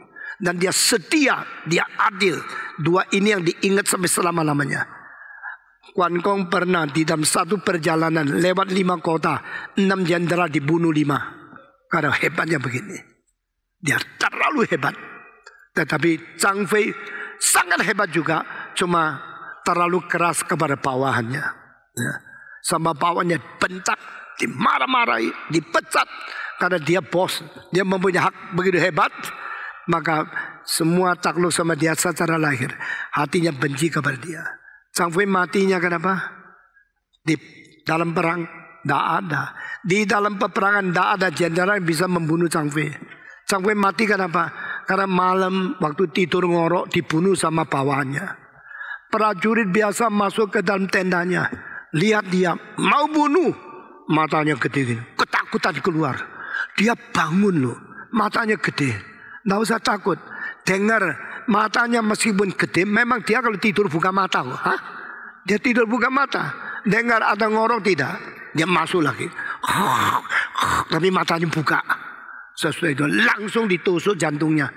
Dan dia setia, dia adil. Dua ini yang diingat sampai selama-lamanya. Quan Kong pernah di dalam satu perjalanan lewat 5 kota, 6 jenderal dibunuh 5. Karena hebatnya begini. Dia terlalu hebat. Tetapi Zhang Fei sangat hebat juga. Cuma terlalu keras kepada bawahannya. Sama bawahannya bentak. Dimarah-marahi, dipecat karena dia bos, dia mempunyai hak begitu hebat, maka semua takluk sama dia secara lahir, hatinya benci kepada dia. Zhang Fei matinya kenapa? Di dalam perang tidak ada, di dalam peperangan tidak ada jenderal yang bisa membunuh Zhang Fei. Zhang Fei mati kenapa? Karena malam waktu tidur ngorok dibunuh sama bawahannya. Prajurit biasa masuk ke dalam tendanya, lihat dia mau bunuh. Matanya gede, ketakutan keluar. Dia bangun loh, matanya gede. Nggak usah takut. Dengar, matanya meskipun gede, memang dia kalau tidur buka mata loh. Dia tidur buka mata. Dengar ada ngorok tidak, dia masuk lagi. Tapi matanya buka. Sesudah itu langsung ditusuk jantungnya,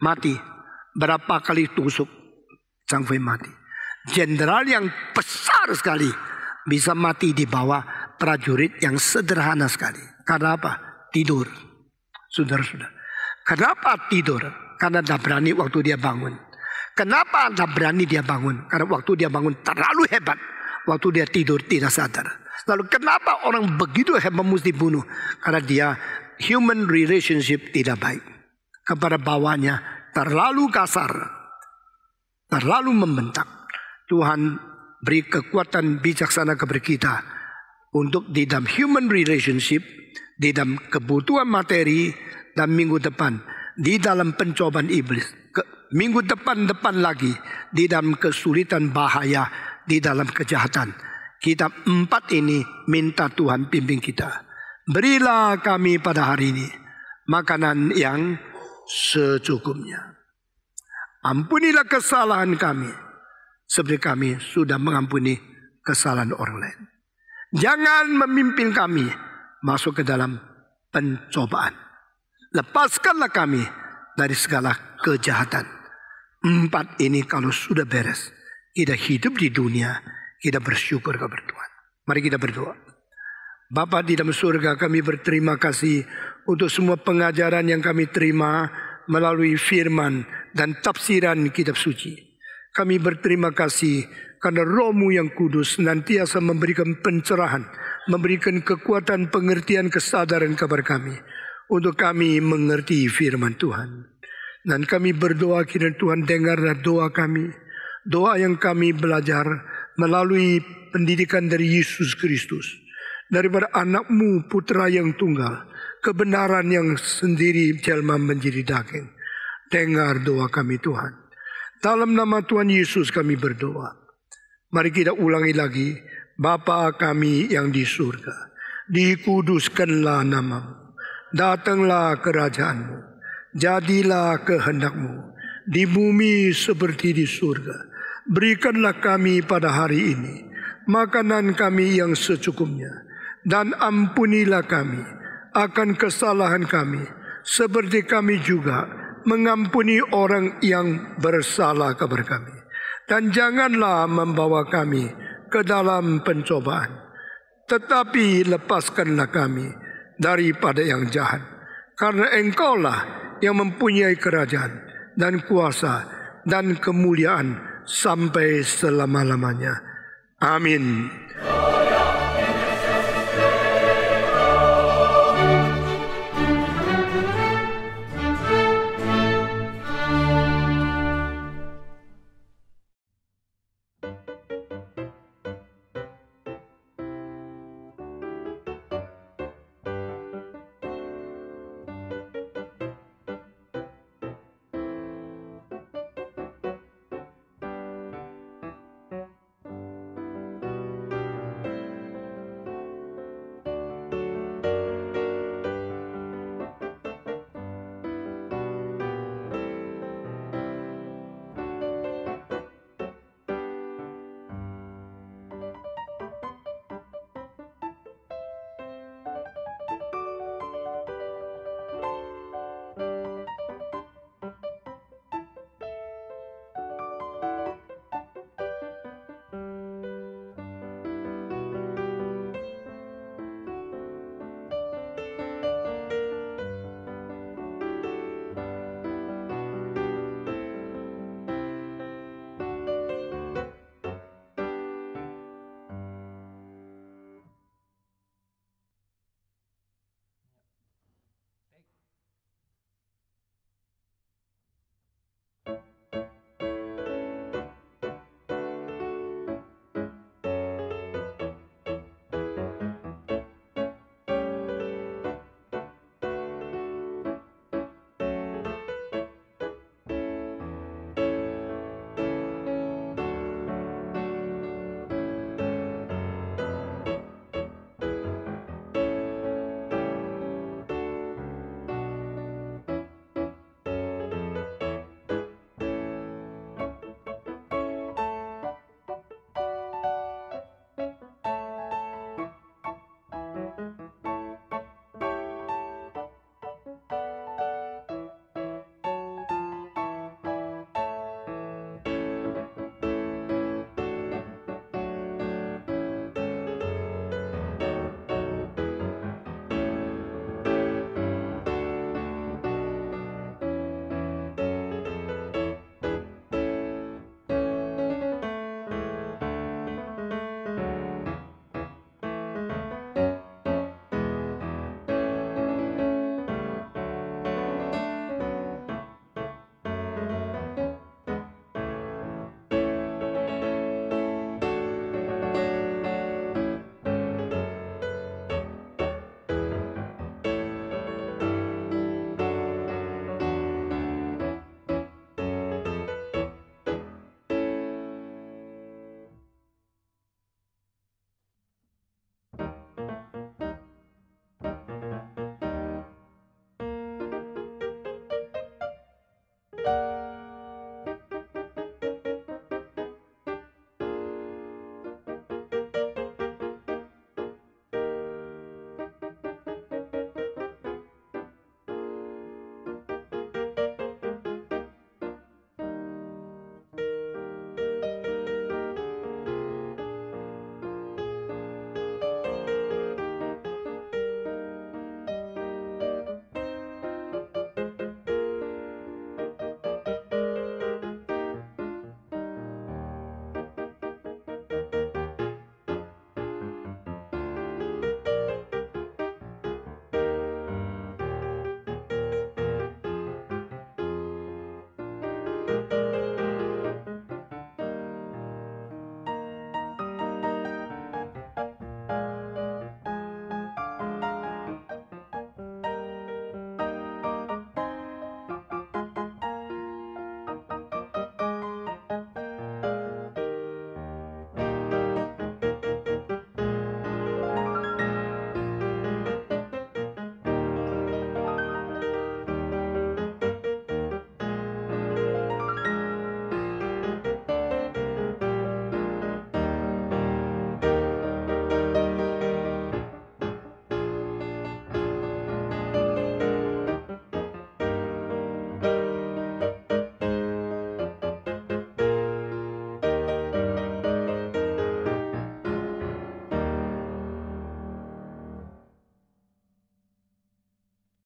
mati. Berapa kali tusuk, Zhang Fei mati. Jenderal yang besar sekali bisa mati di bawah prajurit yang sederhana sekali. Karena apa? Tidur. Saudara-saudara. Kenapa tidur? Karena tidak berani waktu dia bangun. Kenapa tidak berani dia bangun? Karena waktu dia bangun terlalu hebat. Waktu dia tidur tidak sadar. Lalu kenapa orang begitu hebat mesti bunuh? Karena dia human relationship tidak baik. Kepada bawahnya terlalu kasar. Terlalu membentak. Tuhan beri kekuatan bijaksana kepada kita. Untuk di dalam human relationship, di dalam kebutuhan materi, dan minggu depan, di dalam pencobaan iblis. Minggu depan lagi, di dalam kesulitan bahaya, di dalam kejahatan. Kita 4 ini minta Tuhan pimpin kita. Berilah kami pada hari ini makanan yang secukupnya. Ampunilah kesalahan kami, seperti kami sudah mengampuni kesalahan orang lain. Jangan memimpin kami masuk ke dalam pencobaan. Lepaskanlah kami dari segala kejahatan. 4 ini kalau sudah beres, kita hidup di dunia, kita bersyukur kepada Tuhan. Mari kita berdoa. Bapa di dalam surga, kami berterima kasih untuk semua pengajaran yang kami terima melalui firman dan tafsiran kitab suci. Kami berterima kasih karena Roh-Mu yang kudus senantiasa memberikan pencerahan, memberikan kekuatan, pengertian, kesadaran kepada kami, untuk kami mengerti firman Tuhan. Dan kami berdoa kiranya Tuhan dengarlah doa kami, doa yang kami belajar melalui pendidikan dari Yesus Kristus, daripada anak-Mu putra yang tunggal, kebenaran yang sendiri jelma menjadi daging. Dengar doa kami Tuhan. Dalam nama Tuhan Yesus kami berdoa. Mari kita ulangi lagi. Bapa kami yang di surga, dikuduskanlah nama-Mu. Datanglah kerajaan-Mu. Jadilah kehendak-Mu di bumi seperti di surga. Berikanlah kami pada hari ini makanan kami yang secukupnya, dan ampunilah kami akan kesalahan kami, seperti kami juga mengampuni orang yang bersalah kepada kami. Dan janganlah membawa kami ke dalam pencobaan, tetapi lepaskanlah kami daripada yang jahat. Karena Engkaulah yang mempunyai kerajaan dan kuasa dan kemuliaan sampai selama-lamanya. Amin.